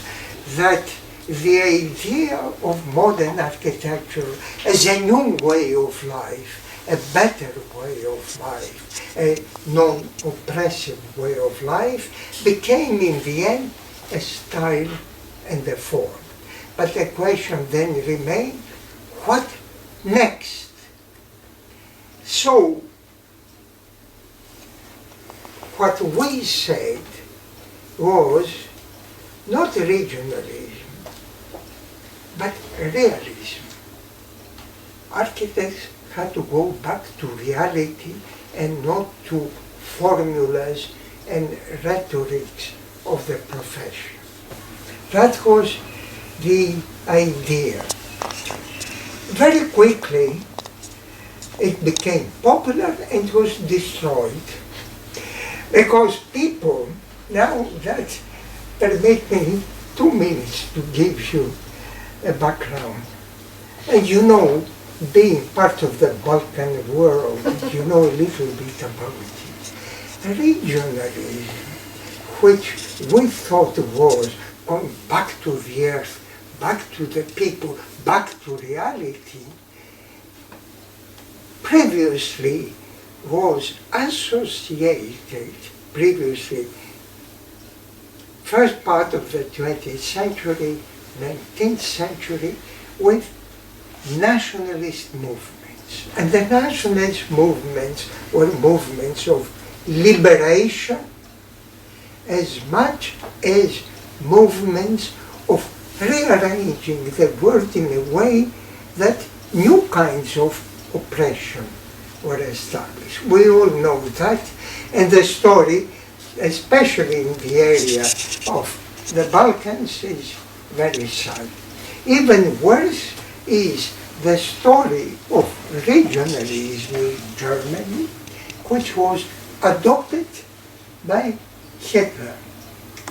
that the idea of modern architecture as a new way of life, a better way of life, a non-oppressive way of life, became in the end a style and a form. But the question then remained, what next? So, what we said was not regionalism, but realism. Architects had to go back to reality and not to formulas and rhetorics of the profession. That was the idea. Very quickly, it became popular and was destroyed. Because people, now that, permit me 2 minutes to give you a background. And you know, being part of the Balkan world, you know a little bit about it. Regionalism, which we thought was going back to the earth, back to the people, back to reality, previously was associated, first part of the 20th century, 19th century, with nationalist movements. And the nationalist movements were movements of liberation as much as movements of rearranging the world in a way that new kinds of oppression were established. We all know that, and the story, especially in the area of the Balkans, is very sad. Even worse is the story of regionalism in Germany, which was adopted by Hitler,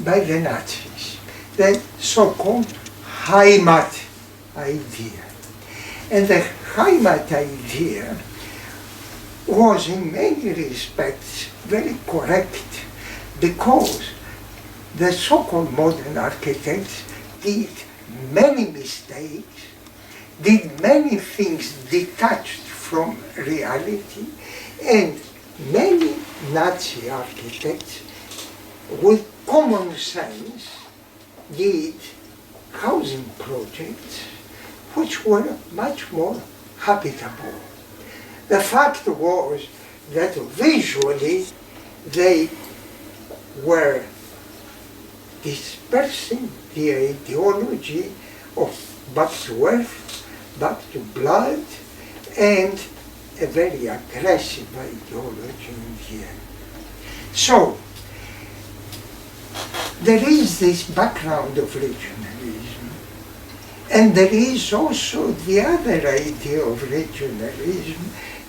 by the Nazis, the so-called Heimat idea. And the Heimat idea was in many respects very correct, because the so-called modern architects did many mistakes, did many things detached from reality, and many Nazi architects with common sense did housing projects which were much more habitable. The fact was that visually they were dispersing the ideology of back to earth, back to blood, and a very aggressive ideology in the end. So, there is this background of regionalism, and there is also the other idea of regionalism,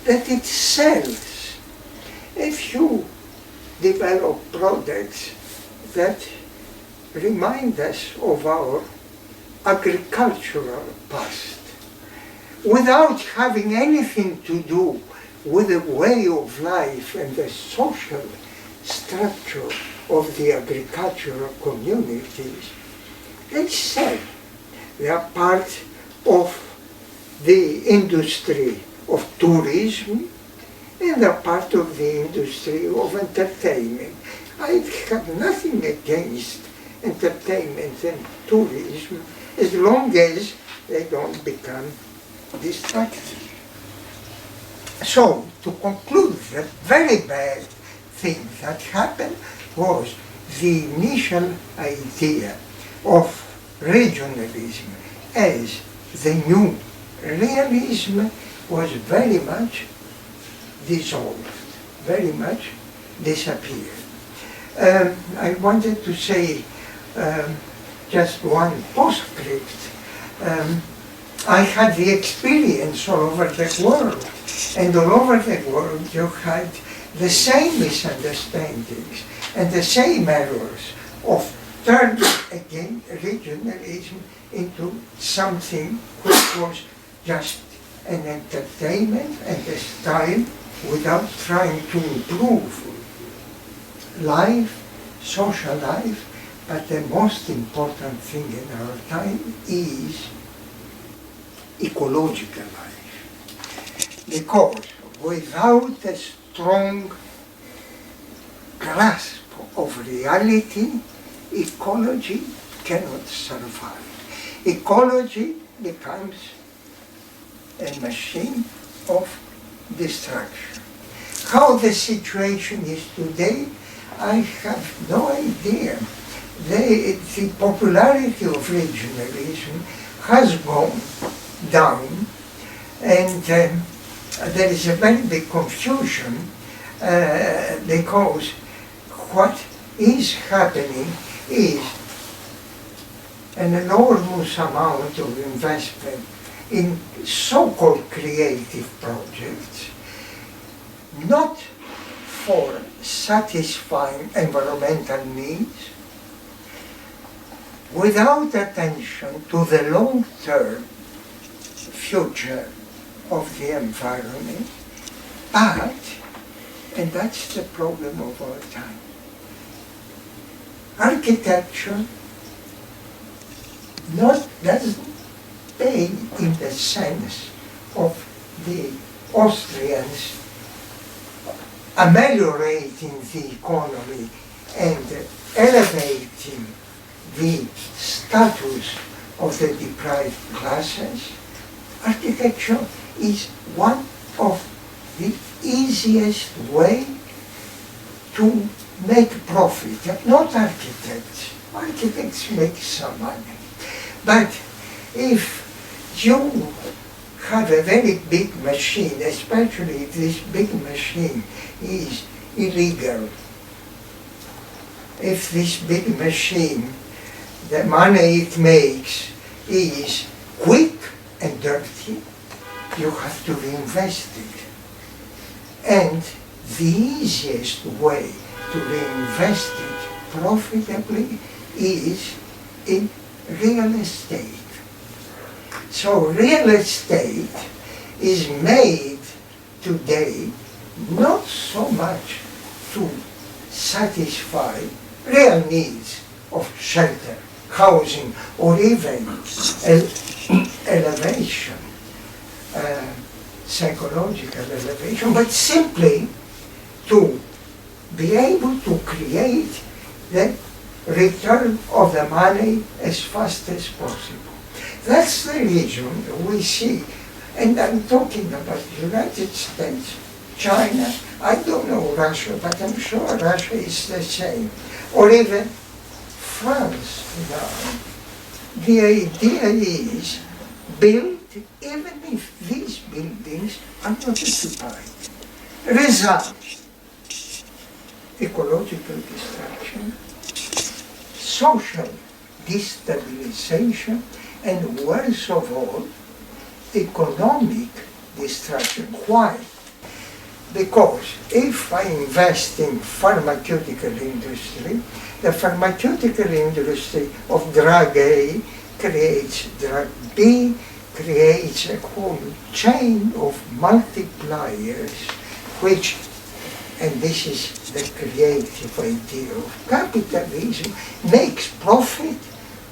that it sells. If you develop products that remind us of our agricultural past, without having anything to do with the way of life and the social structure of the agricultural communities, they sell. They are part of the industry of tourism, and are part of the industry of entertainment. I have nothing against entertainment and tourism as long as they don't become destructive. So, to conclude, the very bad thing that happened was the initial idea of regionalism as the new realism was very much dissolved, very much disappeared. I wanted to say just one postscript. I had the experience all over the world, and all over the world you had the same misunderstandings and the same errors of turning again regionalism into something which was just an entertainment and a style without trying to improve life, social life, but the most important thing in our time is ecological life. Because without a strong grasp of reality, ecology cannot survive. Ecology becomes a machine of destruction. How the situation is today, I have no idea. The popularity of regionalism has gone down, and there is a very big confusion because what is happening is an enormous amount of investment in so-called creative projects, not for satisfying environmental needs, without attention to the long-term future of the environment, but, and that's the problem of our time, architecture doesn't pay in the sense of the Austrians ameliorating the economy and elevating the status of the deprived classes. Architecture is one of the easiest way to make profit. Not architects. Architects make some money. But if you have a very big machine, especially if this big machine is illegal, if this big machine, the money it makes is quick and dirty, you have to reinvest it. And the easiest way to reinvest it profitably is in real estate. So real estate is made today not so much to satisfy real needs of shelter, housing, or even elevation, psychological elevation, but simply to be able to create the return of the money as fast as possible. That's the reason we see, and I'm talking about the United States, China, I don't know Russia, but I'm sure Russia is the same, or even France now. The idea is build even if these buildings are not occupied. Result, ecological destruction, social destabilization, and worst of all, economic destruction. Why? Because if I invest in pharmaceutical industry, the pharmaceutical industry of drug A creates drug B, creates a whole chain of multipliers, which, and this is the creative idea of capitalism, makes profit,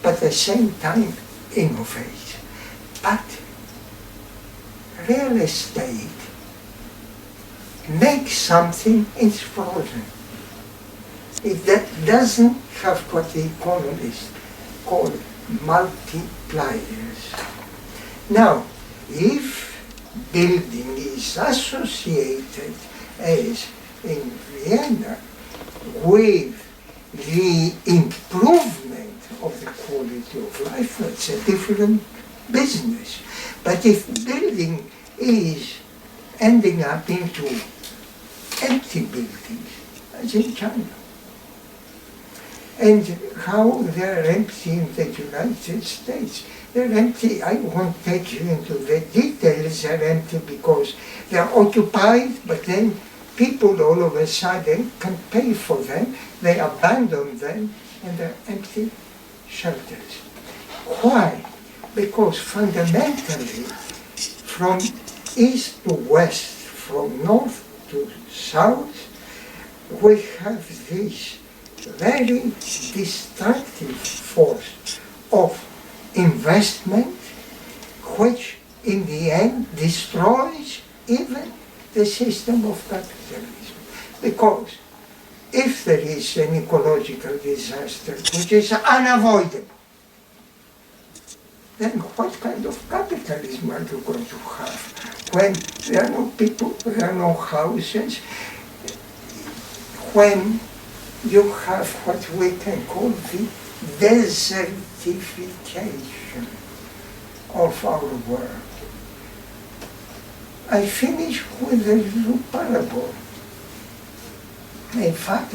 but at the same time innovates. But real estate makes something, it's frozen. It doesn't have what the economists call multipliers. Now, if building is associated, as in Vienna, with the improvement of the quality of life, that's a different business. But if building is ending up into empty buildings, as in China, and how they're empty in the United States. They're empty, I won't take you into the details, they're empty because they're occupied, but then people all of a sudden can pay for them, they abandon them, and they're empty shelters. Why? Because fundamentally, from east to west, from north to south, we have this very destructive force of investment, which in the end destroys even the system of capitalism. Because if there is an ecological disaster which is unavoidable, then what kind of capitalism are you going to have? When there are no people, there are no houses, when you have what we can call the desertification of our world. I finish with a little parable. In fact,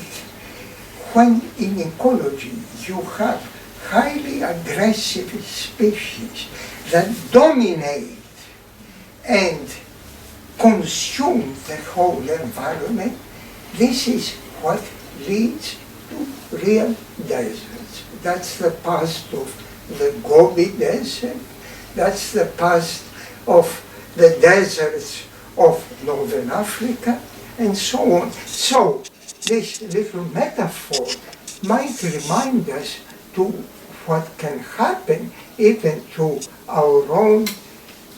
when in ecology you have highly aggressive species that dominate and consume the whole environment, this is what leads to real deserts. That's the past of the Gobi Desert, that's the past of the deserts of Northern Africa, and so on. So, this little metaphor might remind us to what can happen even to our own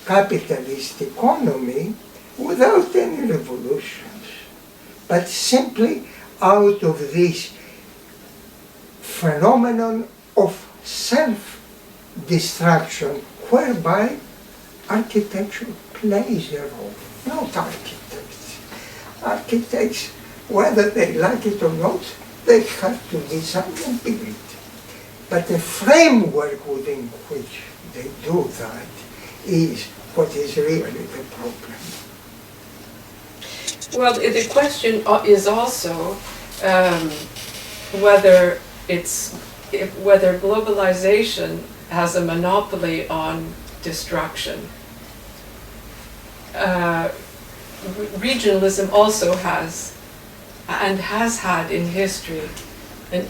capitalist economy without any revolutions, but simply out of this phenomenon of self-destruction, whereby architecture plays a role, not architects. Architects, whether they like it or not, they have to design and build. But the framework within which they do that is what is really the problem. Well, the question is also whether globalization has a monopoly on destruction. Regionalism also has, and has had in history, at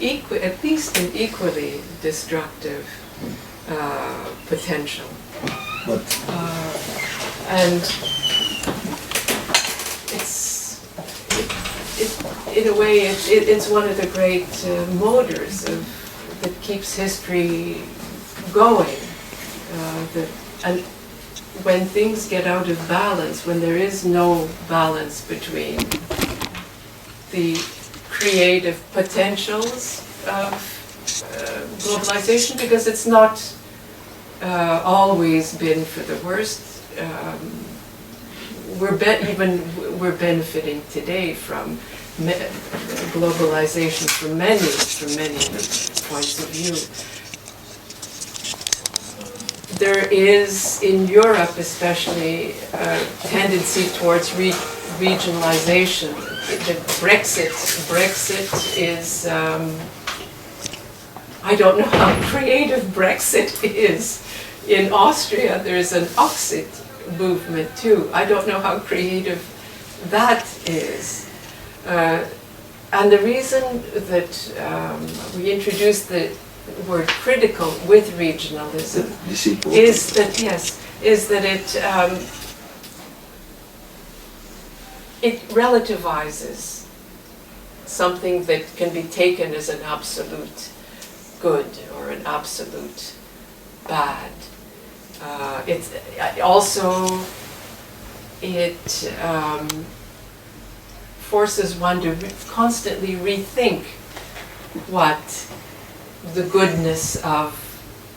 least an equally destructive potential. And in a way, it's one of the great motors that keeps history going. And when things get out of balance, when there is no balance between the creative potentials of globalization, because it's not always been for the worst. We're benefiting today from globalization from many points of view. There is, in Europe especially, a tendency towards regionalization. Brexit is, I don't know how creative Brexit is. In Austria, there's an Oxit movement too. I don't know how creative that is. And the reason that we introduced the word critical with regionalism is that it relativizes something that can be taken as an absolute good or an absolute bad. It forces one to constantly rethink what the goodness of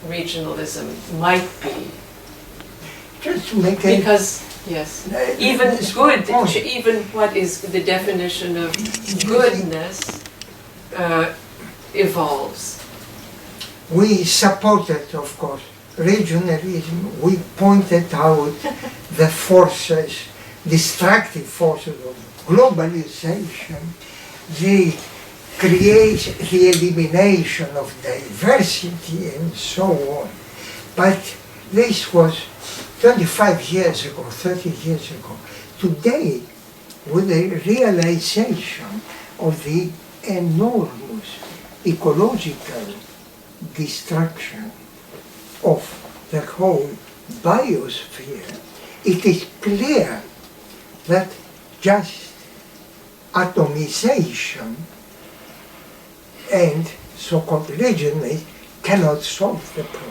regionalism might be. Just to make because yes, even good, even what is the definition of goodness evolves. We supported, of course, regionalism. We pointed out the forces, destructive forces of globalization, the elimination of diversity and so on. But this was 25 years ago, 30 years ago. Today, with the realization of the enormous ecological destruction of the whole biosphere, it is clear that just atomization and so-called regionalism cannot solve the problem.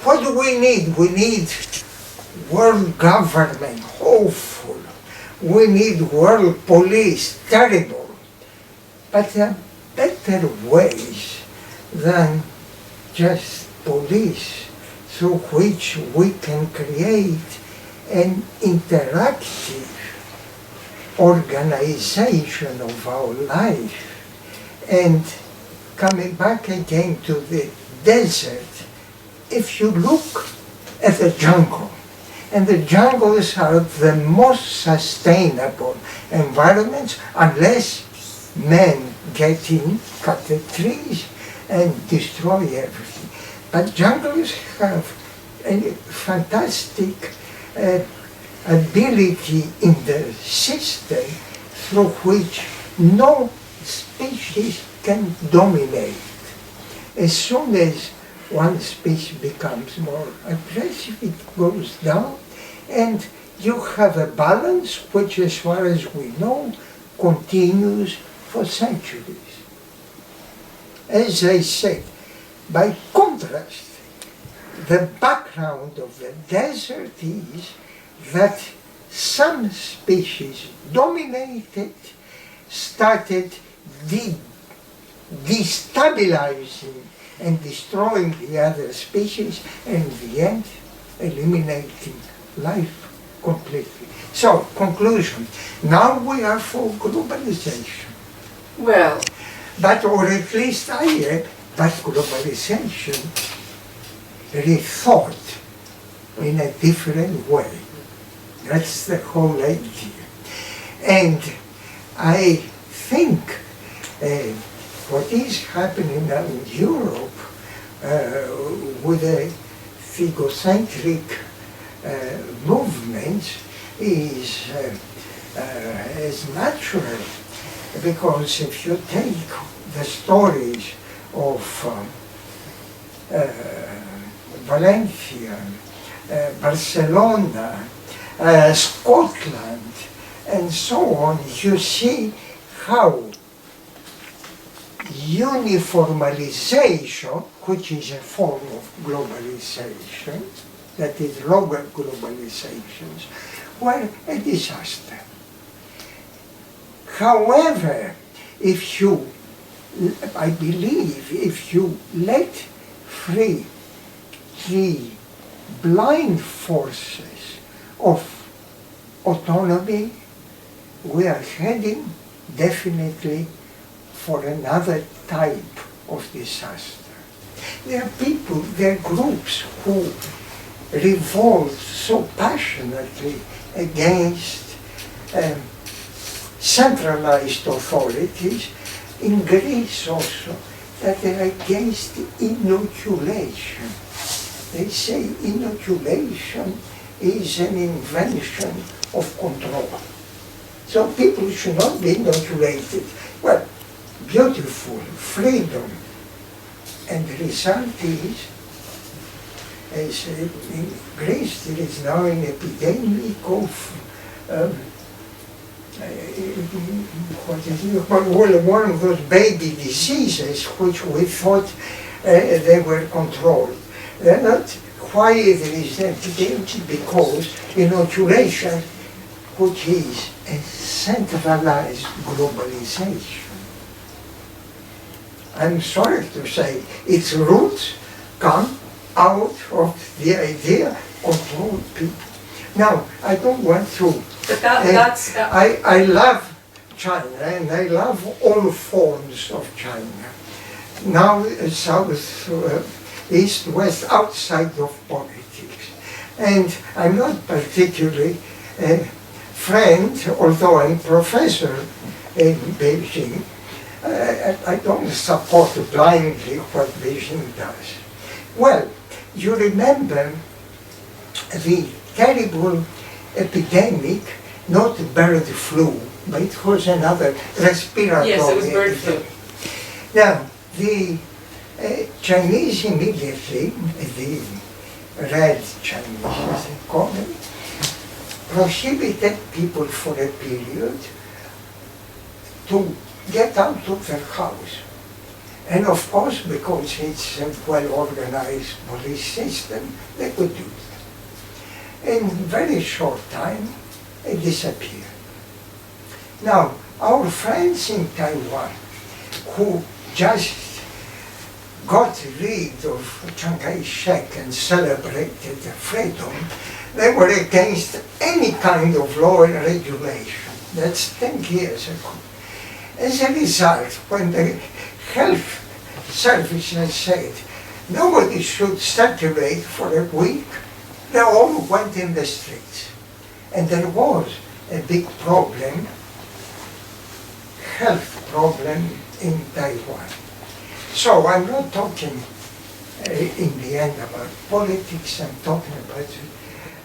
What do we need? We need world government, hopeful. We need world police, terrible. But there are better ways than just police through which we can create an interactive organization of our life. And coming back again to the desert, if you look at the jungle, and the jungles are the most sustainable environments unless men get in, cut the trees, and destroy everything. But jungles have a fantastic ability in the system through which no species can dominate. As soon as one species becomes more aggressive, it goes down, and you have a balance which, as far as we know, continues for centuries. As I said, by contrast, the background of the desert is that some species dominated, started destabilizing and destroying the other species, and in the end, eliminating life completely. So, conclusion. Now we are for globalization. Well, But, or at least I am, but globalization rethought in a different way. That's the whole idea. And I think what is happening now in Europe with the thegocentric movements is as natural, because if you take the stories of Valencia, Barcelona, Scotland, and so on, you see how uniformalization, which is a form of globalization, that is local globalizations, were a disaster. However, if you, I believe, if you let free the blind forces of autonomy, we are heading definitely for another type of disaster. There are people, there are groups who revolt so passionately against centralized authorities, in Greece also, that they are against inoculation. They say inoculation is an invention of control. So people should not be inoculated. Well, beautiful, freedom. And the result is, as in Greece, there is now an epidemic of one of those baby diseases which we thought they were controlled. They're not. Why there is an epidemic? Because inoculation, which is a centralized globalization. I'm sorry to say, its roots come out of the idea control people. Now, I don't want to. but that's I love China, and I love all forms of China. Now, south, east, west, outside of politics. And I'm not particularly a friend, although I'm professor in Beijing. I don't support blindly what Beijing does. Well, you remember the terrible epidemic, not bird flu, but it was another respiratory yes, it was bird epidemic. flu. Now, the Chinese immediately, the Red Chinese as they call them, prohibited people for a period to get out of their house. And of course, because it's a well-organized police system, they could do it. In a very short time, it disappeared. Now, our friends in Taiwan, who just got rid of Chiang Kai-shek and celebrated the freedom, they were against any kind of law and regulation. That's 10 years ago. As a result, when the health services said nobody should circulate for a week, they all went in the streets. And there was a big problem, health problem in Taiwan. So I'm not talking in the end about politics, I'm talking about,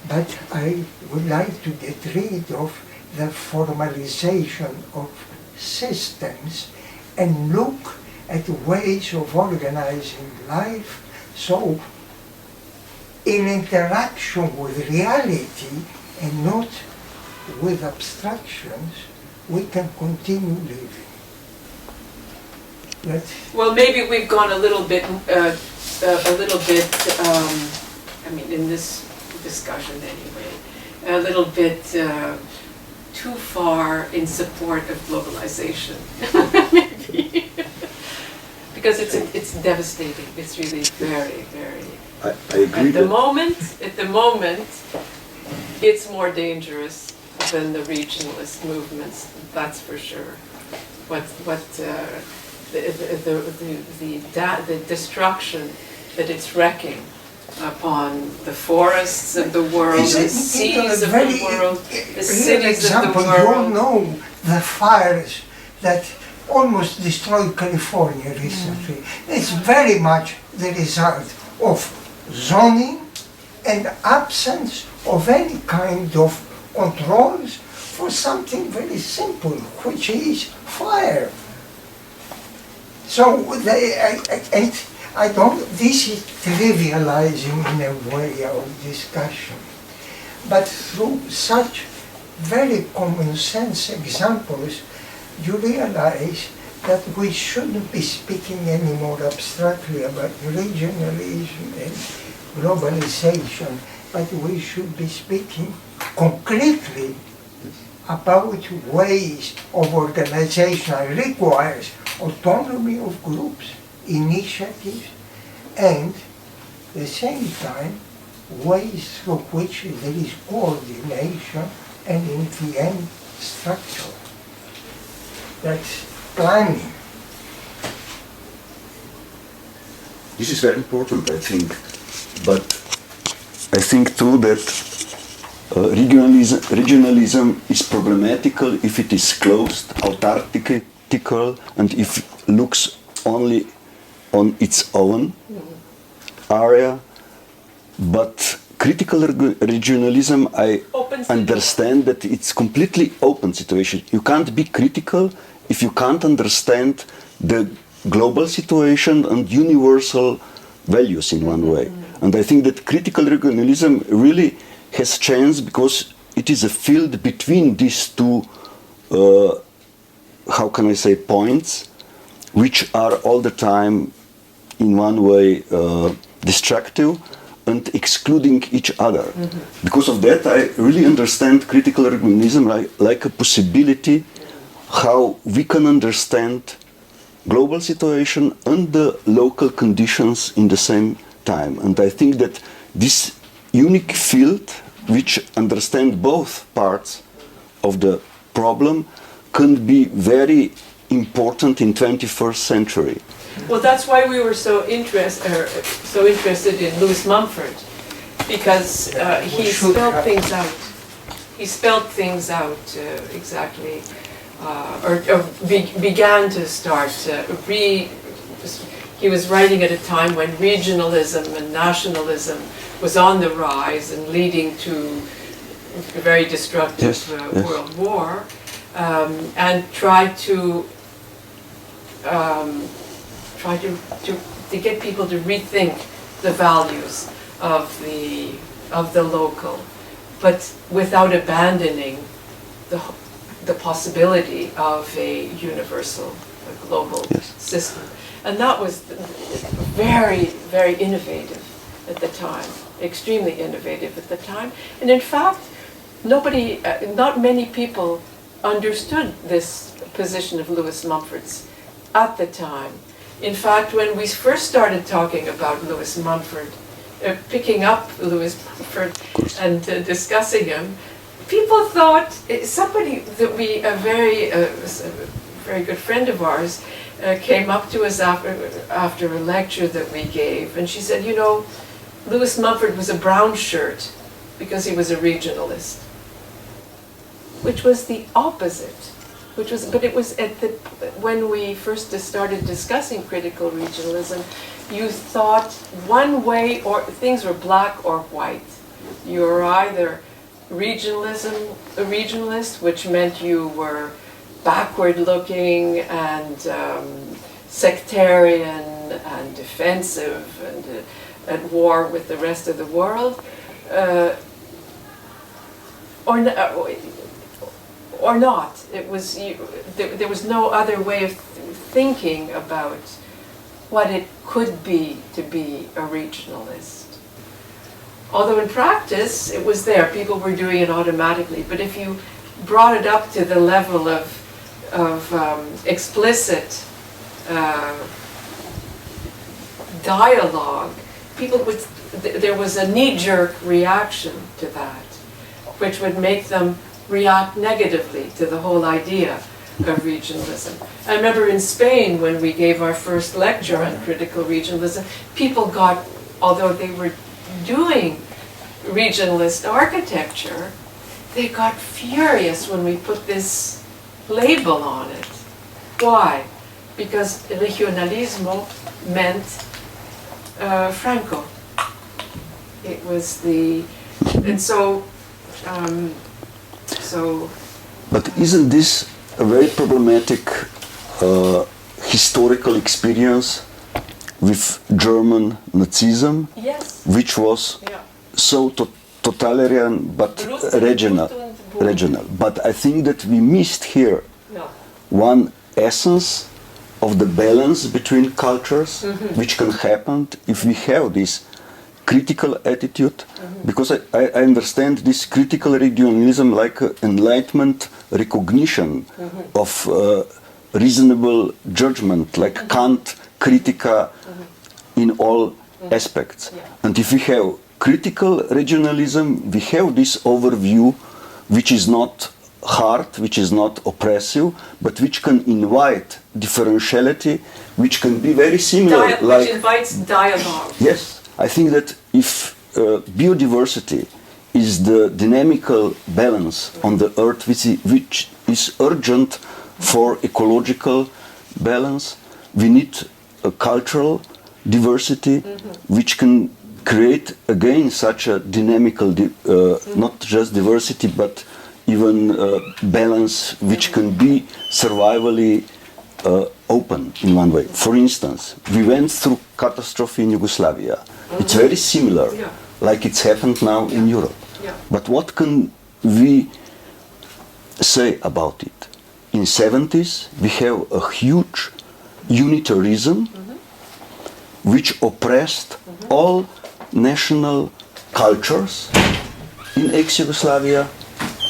but I would like to get rid of the formalization of systems and look at ways of organizing life, so in interaction with reality and not with abstractions, we can continue living. Well, maybe we've gone a little bit, I mean, in this discussion anyway, a little bit too far in support of globalization, maybe. Because it's devastating. It's really very, very. I agree. At the moment, it's more dangerous than the regionalist movements. That's for sure. The destruction that it's wrecking upon the forests of the world, the seas of the world, the cities of the world. You all know the fires that almost destroyed California recently. It's very much the result of zoning and absence of any kind of controls for something very simple, which is fire. So I don't, this is trivializing in a way our discussion, but through such very common sense examples, you realize that we shouldn't be speaking any more abstractly about regionalism and globalization, but we should be speaking concretely about ways of organization that requires autonomy of groups, initiatives, and at the same time ways through which there is coordination and in the end structure. That's planning. This is very important, I think, but I think too that regionalism is problematical if it is closed, autarchical, and if it looks only on its own area. But critical regionalism, I understand that it's completely open situation. You can't be critical if you can't understand the global situation and universal values in one way. And I think that critical regionalism really has chance because it is a field between these two, how can I say, points, which are all the time in one way destructive and excluding each other. Because of that, I really understand critical regionalism like a possibility how we can understand global situation and the local conditions in the same time. And I think that this unique field, which understands both parts of the problem, can be very important in 21st century. Well, that's why we were so interested in Lewis Mumford, because he spelled things out. He spelled things out exactly, began to start. He was writing at a time when regionalism and nationalism was on the rise and leading to a very destructive world war, and tried to get people to rethink the values of the local, but without abandoning the possibility of a universal, a global system. And that was very, very innovative at the time, extremely innovative at the time. And in fact, not many people understood this position of Lewis Mumford's at the time. In fact, when we first started talking about Lewis Mumford, picking up Lewis Mumford and discussing him, people thought, somebody that a very good friend of ours came up to us after a lecture that we gave, and she said, you know, Lewis Mumford was a brown shirt because he was a regionalist, which was the opposite but it was when we first started discussing critical regionalism, you thought one way, or things were black or white. You were either a regionalist, which meant you were backward looking and sectarian and defensive and at war with the rest of the world, or not. It was there was no other way of thinking about what it could be to be a regionalist. Although in practice it was there, people were doing it automatically. But if you brought it up to the level of explicit dialogue, there was a knee-jerk reaction to that, which would make them react negatively to the whole idea of regionalism. I remember in Spain, when we gave our first lecture on critical regionalism, people got, although they were doing regionalist architecture, they got furious when we put this label on it. Why? Because regionalismo meant Franco. It was and so. But isn't this a very problematic historical experience with German Nazism, yes, which was so totalitarian but regional? But I think that we missed here one essence of the balance between cultures, which can happen if we have this critical attitude, because I understand this critical regionalism like enlightenment recognition of reasonable judgment, like Kant critica in all aspects. And if we have critical regionalism, we have this overview which is not hard, which is not oppressive, but which can invite differentiality, which can be very similar. Which invites dialogue. Yes. I think that if biodiversity is the dynamical balance on the earth which is urgent for ecological balance, we need a cultural diversity which can create again such a dynamical, not just diversity but even balance which can be survivally open in one way. For instance, we went through catastrophe in Yugoslavia. It's very similar, like it's happened now in Europe. But what can we say about it? In 70s, we have a huge unitarism which oppressed all national cultures in ex-Yugoslavia,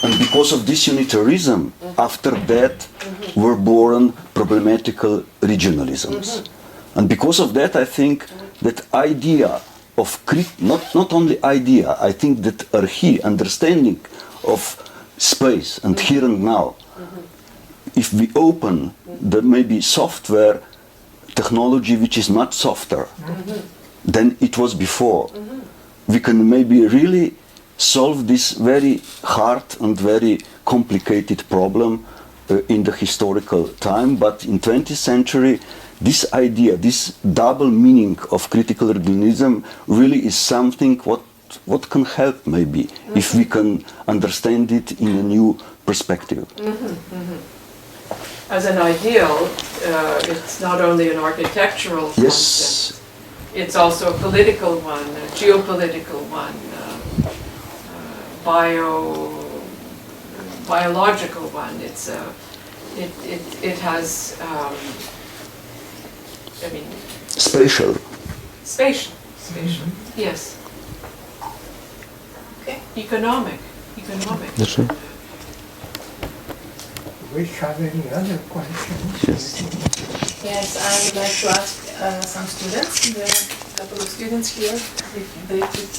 and because of this unitarism, after that were born problematical regionalisms. And because of that, I think that idea of, not only idea, I think that understanding of space and here and now, if we open the maybe software technology which is much softer than it was before, we can maybe really solve this very hard and very complicated problem in the historical time. But in 20th century, this idea, this double meaning of critical regionalism really is something what can help maybe if we can understand it in a new perspective. As an ideal, it's not only an architectural concept, it's also a political one, a geopolitical one, biological one. It's it has spatial. Yes. Okay. Economic. That's right. We have any other questions? Yes, I would like to ask some students, a couple of students here, if they could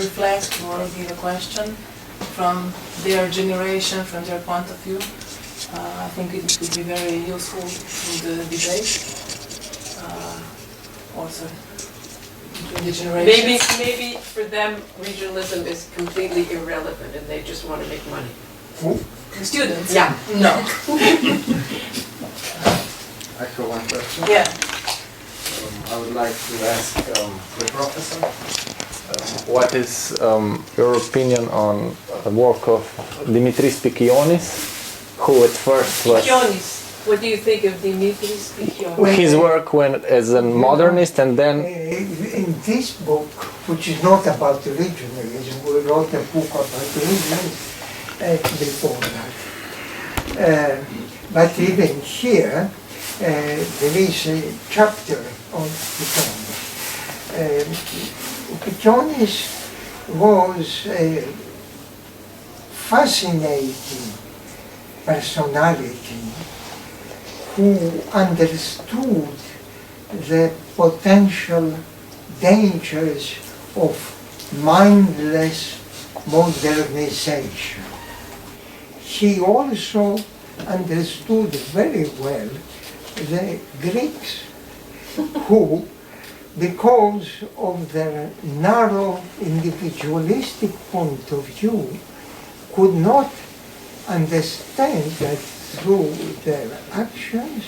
reflect or give a question from their generation, from their point of view. I think it would be very useful to the debate. Also, between the generations. Maybe for them regionalism is completely irrelevant and they just want to make money. The students? Yeah. No. I have one question. Yeah. I would like to ask the professor, what is your opinion on the work of Dimitris Pikionis, who at first was Pikionis. What do you think of Dimitris Pikionis? his work when as a modernist, and then In this book, which is not about regionalism, we wrote a book about regionalism before that. But even here, there is a chapter on Pikionis. Pikionis was a fascinating personality who understood the potential dangers of mindless modernization. He also understood very well the Greeks who, because of their narrow individualistic point of view, could not understand that through their actions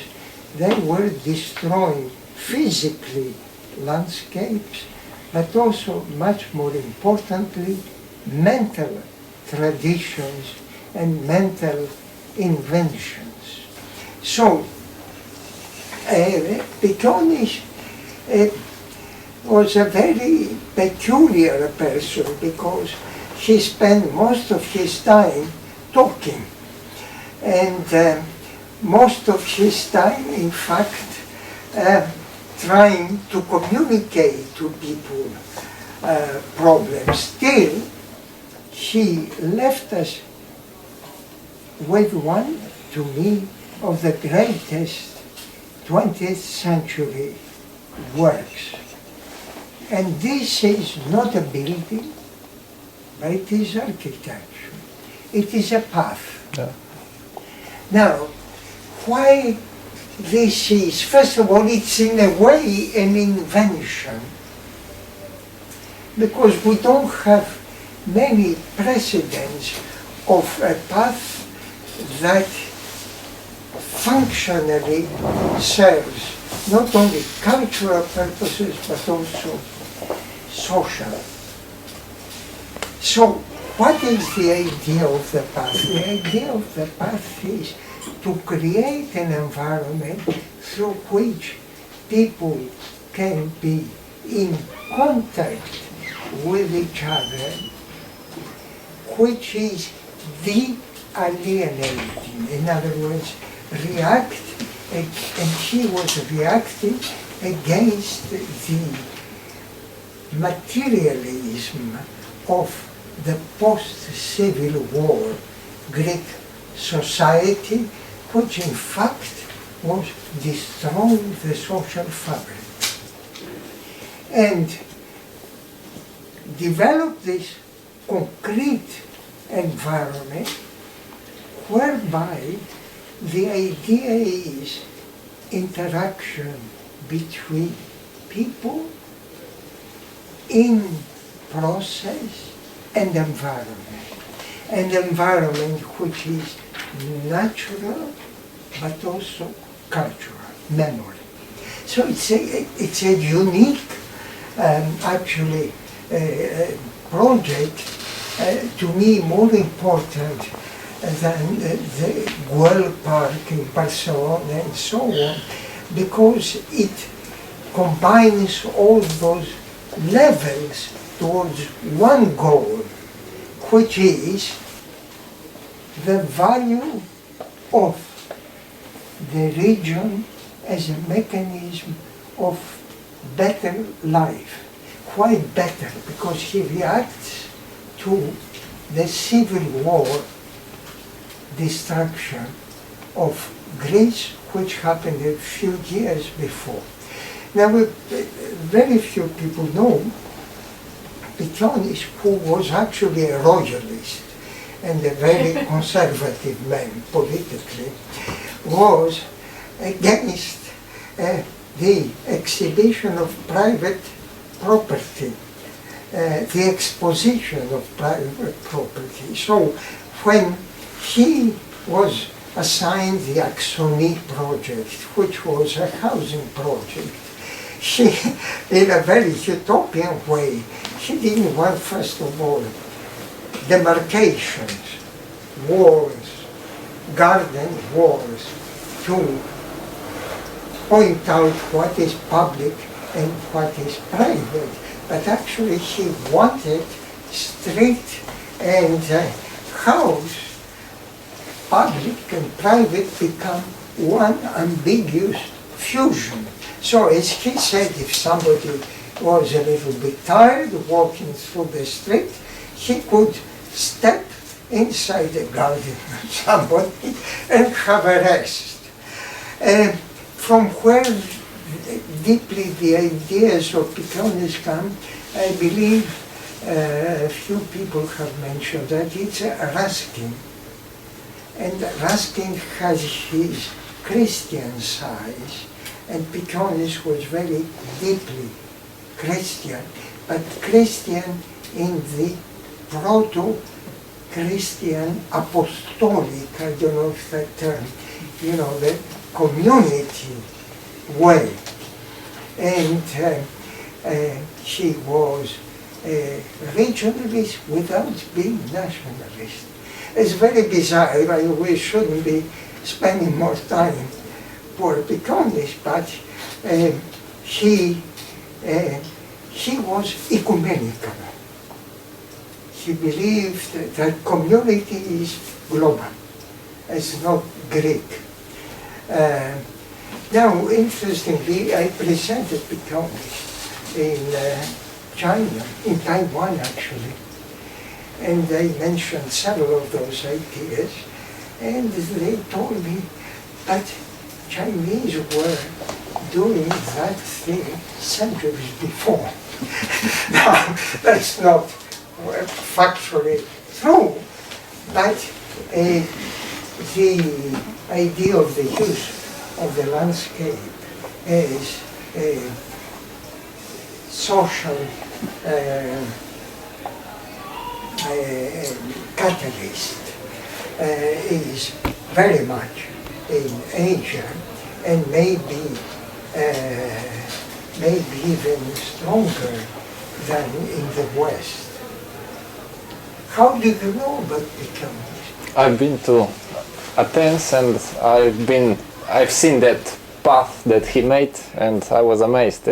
they were destroying physically landscapes, but also, much more importantly, mental traditions and mental inventions. So, Pikionis was a very peculiar person because he spent most of his time talking, and most of his time, in fact, trying to communicate to people problems. Still, he left us with one, to me, of the greatest 20th century works. And this is not a building, but it is architecture. It is a path. Yeah. Now, why this is, first of all, it's in a way an invention, because we don't have many precedents of a path that functionally serves not only cultural purposes but also social. So, what is the idea of the path? The idea of the path is to create an environment through which people can be in contact with each other, which is de-alienating. In other words, react, and he was reacting against the materialism of the post-Civil War Greek society, which in fact was destroying the social fabric. And developed this concrete environment whereby the idea is interaction between people in process and environment. An environment which is natural but also cultural, memory. So it's a unique actually project, to me more important than the Güell Park in Barcelona and so on, because it combines all those levels towards one goal, which is the value of the region as a mechanism of better life. Why better? Because he reacts to the Civil War destruction of Greece, which happened a few years before. Now, very few people know Pikionis, who was actually a royalist and a very conservative man politically, was against the exhibition of private property, the exposition of private property. So when he was assigned the Axoni project, which was a housing project. He, in a very utopian way, he didn't want, first of all, demarcations, walls, garden walls, to point out what is public and what is private. But actually he wanted street and house, public and private, become one ambiguous fusion. So as he said, if somebody was a little bit tired walking through the street, he could step inside the garden of somebody and have a rest. From where deeply the ideas of Piccionis come, I believe a few people have mentioned that it's Ruskin. And Ruskin has his Christian side, and Piccionis was very deeply Christian, but Christian in the proto-Christian apostolic, I don't know if that term, you know, the community way. And he was a regionalist without being nationalist. It's very bizarre. We shouldn't be spending more time for Piccionis, but he was ecumenical. He believed that community is global. It's not Greek. Now, interestingly, I presented Piccionis in China, in Taiwan actually, and they mentioned several of those ideas, and they told me that Chinese were doing that thing centuries before. Now, that's not factually true, but the idea of the use of the landscape as a social catalyst is very much in Asia, and maybe even stronger than in the West. How do you know about Piccionis? I've been to Athens and I've seen that path that he made, and I was amazed.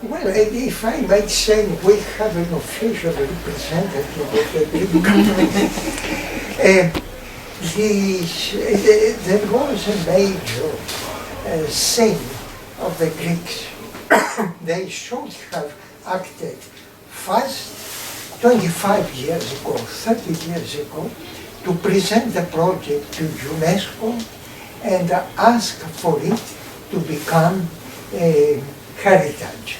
Well, if I might say, we have an official representative of the Greek community. There was a major sin of the Greeks. They should have acted fast 25 years ago, 30 years ago, to present the project to UNESCO and ask for it to become a heritage,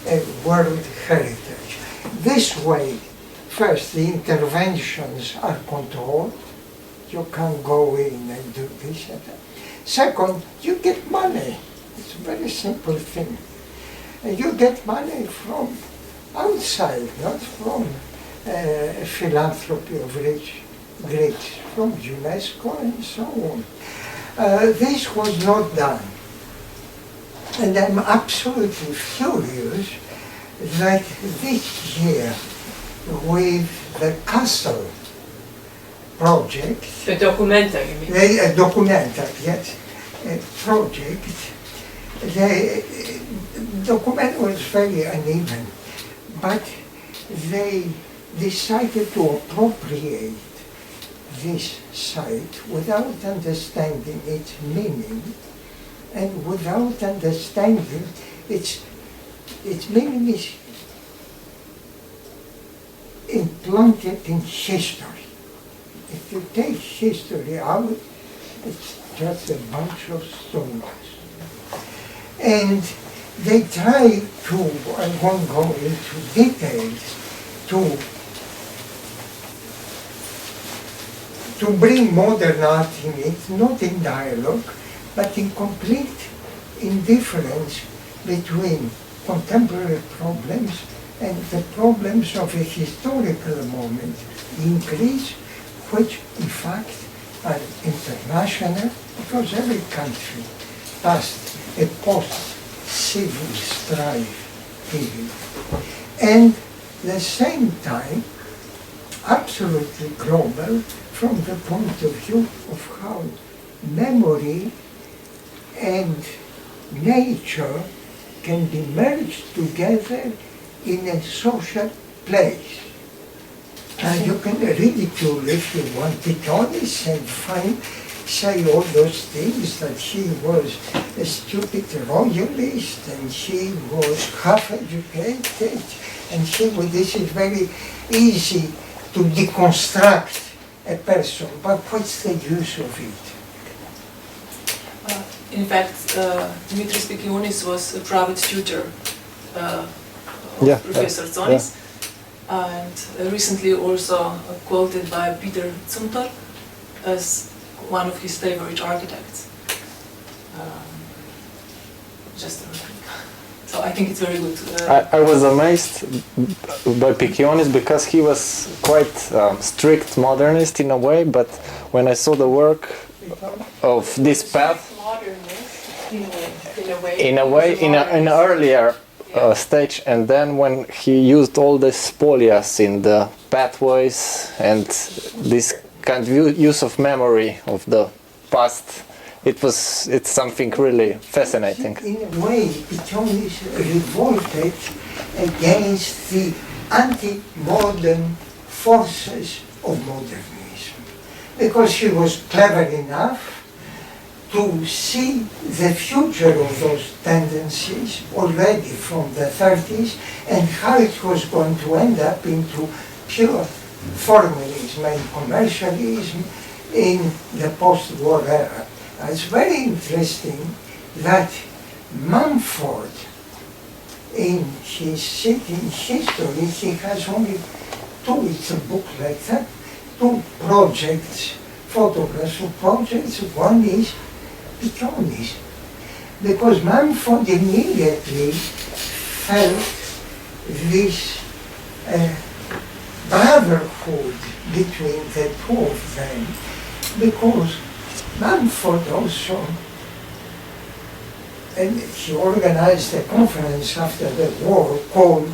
a world heritage. This way, first, the interventions are controlled. You can go in and do this and that. Second, you get money. It's a very simple thing. And you get money from outside, not from philanthropy of rich Greeks, from UNESCO and so on. This was not done. And I'm absolutely furious that this year, with the castle project, The Documenta, you mean? a Documenta, yes, a project, the document was very uneven, but they decided to appropriate this site without understanding its meaning and without understanding its meaning is implanted in history. If you take history out, it's just a bunch of stones. And they try to, I won't go into details, to bring modern art in it, not in dialogue, but in complete indifference between contemporary problems and the problems of a historical moment in Greece, which in fact are international, because every country passed a post-civil strife period. And at the same time, absolutely global from the point of view of how memory and nature can be merged together in a social place. And you can ridicule if you want Tzonis and say all those things, that he was a stupid royalist and he was half-educated and this is very easy to deconstruct a person, but what's the use of it? In fact, Dimitris Pekionis was a private tutor of Professor Tzonis, and recently also quoted by Peter Zumthor as one of his favorite architects. Just a remark. So I think it's very good. I was amazed by Pekionis because he was quite strict modernist in a way, but when I saw the work of this path, in an earlier stage, and then when he used all the spolias in the pathways and this kind of use of memory of the past, it's something really fascinating. In a way, Tzonis revolted against the anti-modern forces of modernism, because he was clever enough to see the future of those tendencies already from the 30s and how it was going to end up into pure formalism and commercialism in the post-war era. It's very interesting that Mumford, in his sitting history, he has only two, it's a book like that, two projects, photographs of projects. One is Tzonis, because Mumford immediately felt this brotherhood between the two of them, because Mumford also, and he organized a conference after the war called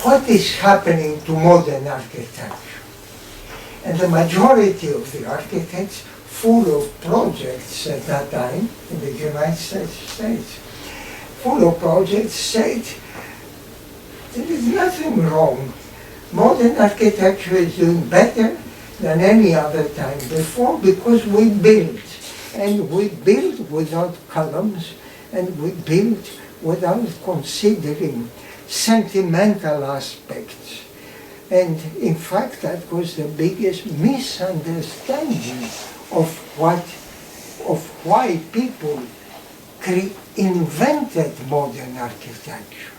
"What is Happening to Modern Architecture?" And the majority of the architects, full of projects at that time in the United States, full of projects, said there is nothing wrong. Modern architecture is doing better than any other time before because we build. And we build without columns, and we build without considering sentimental aspects. And in fact, that was the biggest misunderstanding of why people invented modern architecture.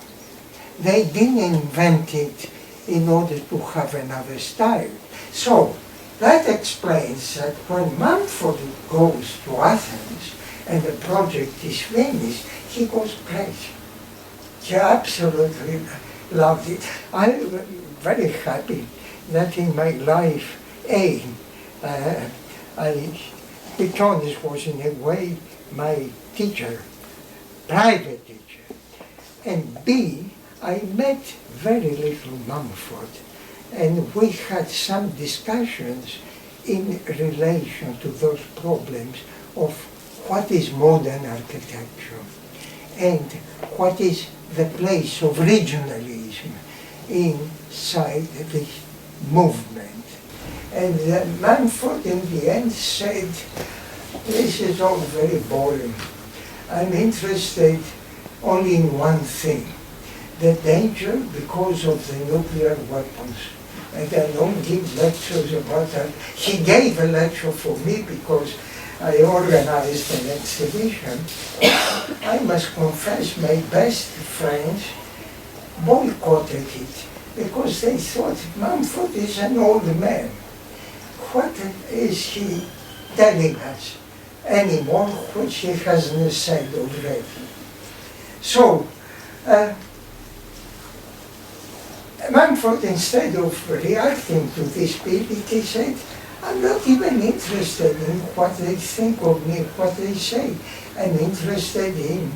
They didn't invent it in order to have another style. So that explains that when Mumford goes to Athens and the project is finished, he goes crazy. He absolutely loved it. I'm very happy that in my life, Tzonis was in a way my teacher, private teacher, and B, I met very little Mumford, and we had some discussions in relation to those problems of what is modern architecture and what is the place of regionalism inside this movement. And Mumford in the end said, this is all very boring. I'm interested only in one thing, the danger because of the nuclear weapons. And I don't give lectures about that. He gave a lecture for me because I organized an exhibition. I must confess my best friends boycotted it because they thought Mumford is an old man. What is he telling us anymore which he hasn't said already? So, Mumford, instead of reacting to this belief, he said, I'm not even interested in what they think of me, what they say. I'm interested in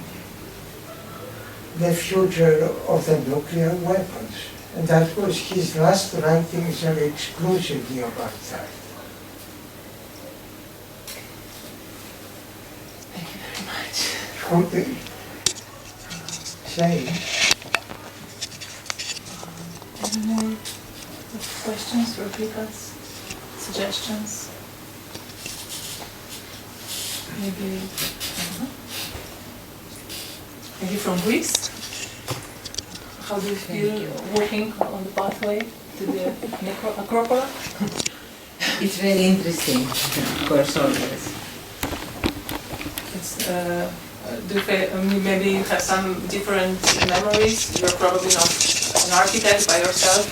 the future of the nuclear weapons. And that was his last writings are exclusively about that. Thank you very much. What they say. Any more questions, replies, suggestions? Maybe from Greece? How do you feel walking on the pathway to the Acropolis? It's very interesting, of course, always. It's, do you feel, maybe you have some different memories? You're probably not an architect by yourself.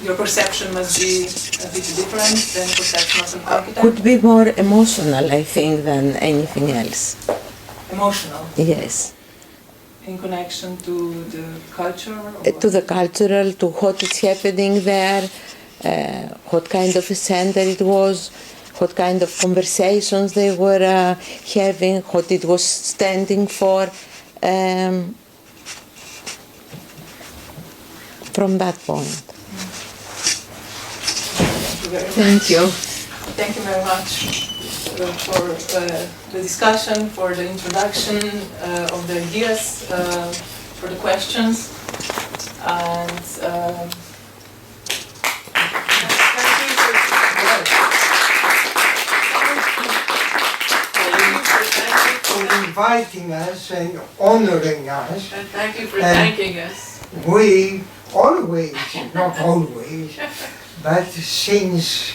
Your perception must be a bit different than perception of an architect. Could be more emotional, I think, than anything else. Emotional. Yes. In connection to the culture? To the cultural, to what is happening there, what kind of a center it was, what kind of conversations they were having, what it was standing for. From that point. Thank you. Thank you very much for the discussion, for the introduction of the ideas, for the questions, and for inviting us and honoring us. And thank you for thanking us. We always, not always, but since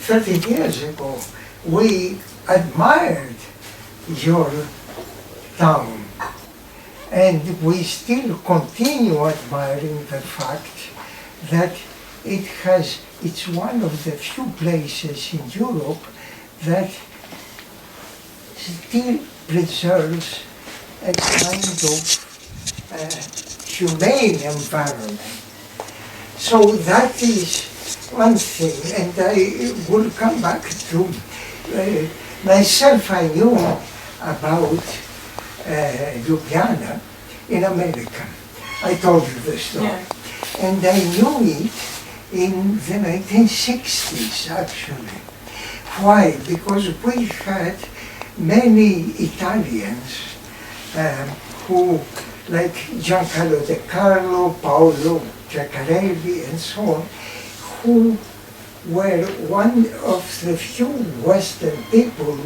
30 years ago, we admired your town, and we still continue admiring the fact that it's one of the few places in Europe that still preserves a kind of humane environment. So that is one thing, and I will come back to myself. I knew about Ljubljana in America. I told you the story. Yeah. And I knew it in the 1960s, actually. Why? Because we had many Italians who, like Giancarlo De Carlo, Paolo Giacarelli, and so on, who were one of the few Western people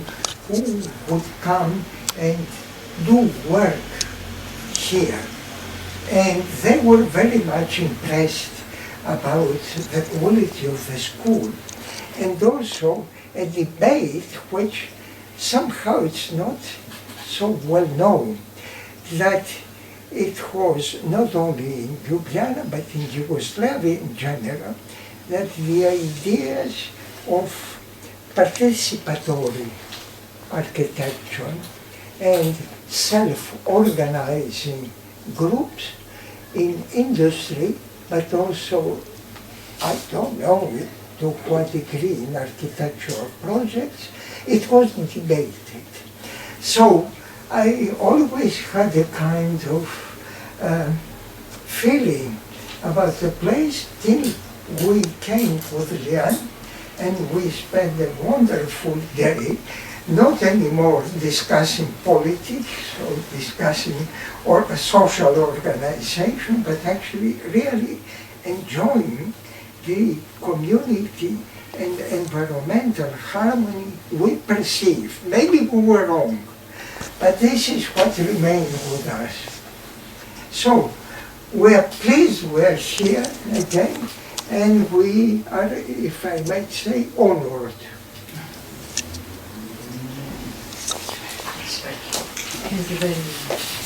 who would come and do work here. And they were very much impressed about the quality of the school, and also a debate which somehow it's not so well known, that it was not only in Ljubljana but in Yugoslavia in general, that the ideas of participatory architecture and self-organizing groups in industry, but also, I don't know to what degree in architectural projects, it was debated. So I always had a kind of feeling about the place till we came with Liane, and we spent a wonderful day, not anymore discussing politics or discussing social organization, but actually really enjoying the community and environmental harmony we perceive. Maybe we were wrong, but this is what remained with us. So we are pleased we are here again, and we are, if I might say, honored. Thank you very much.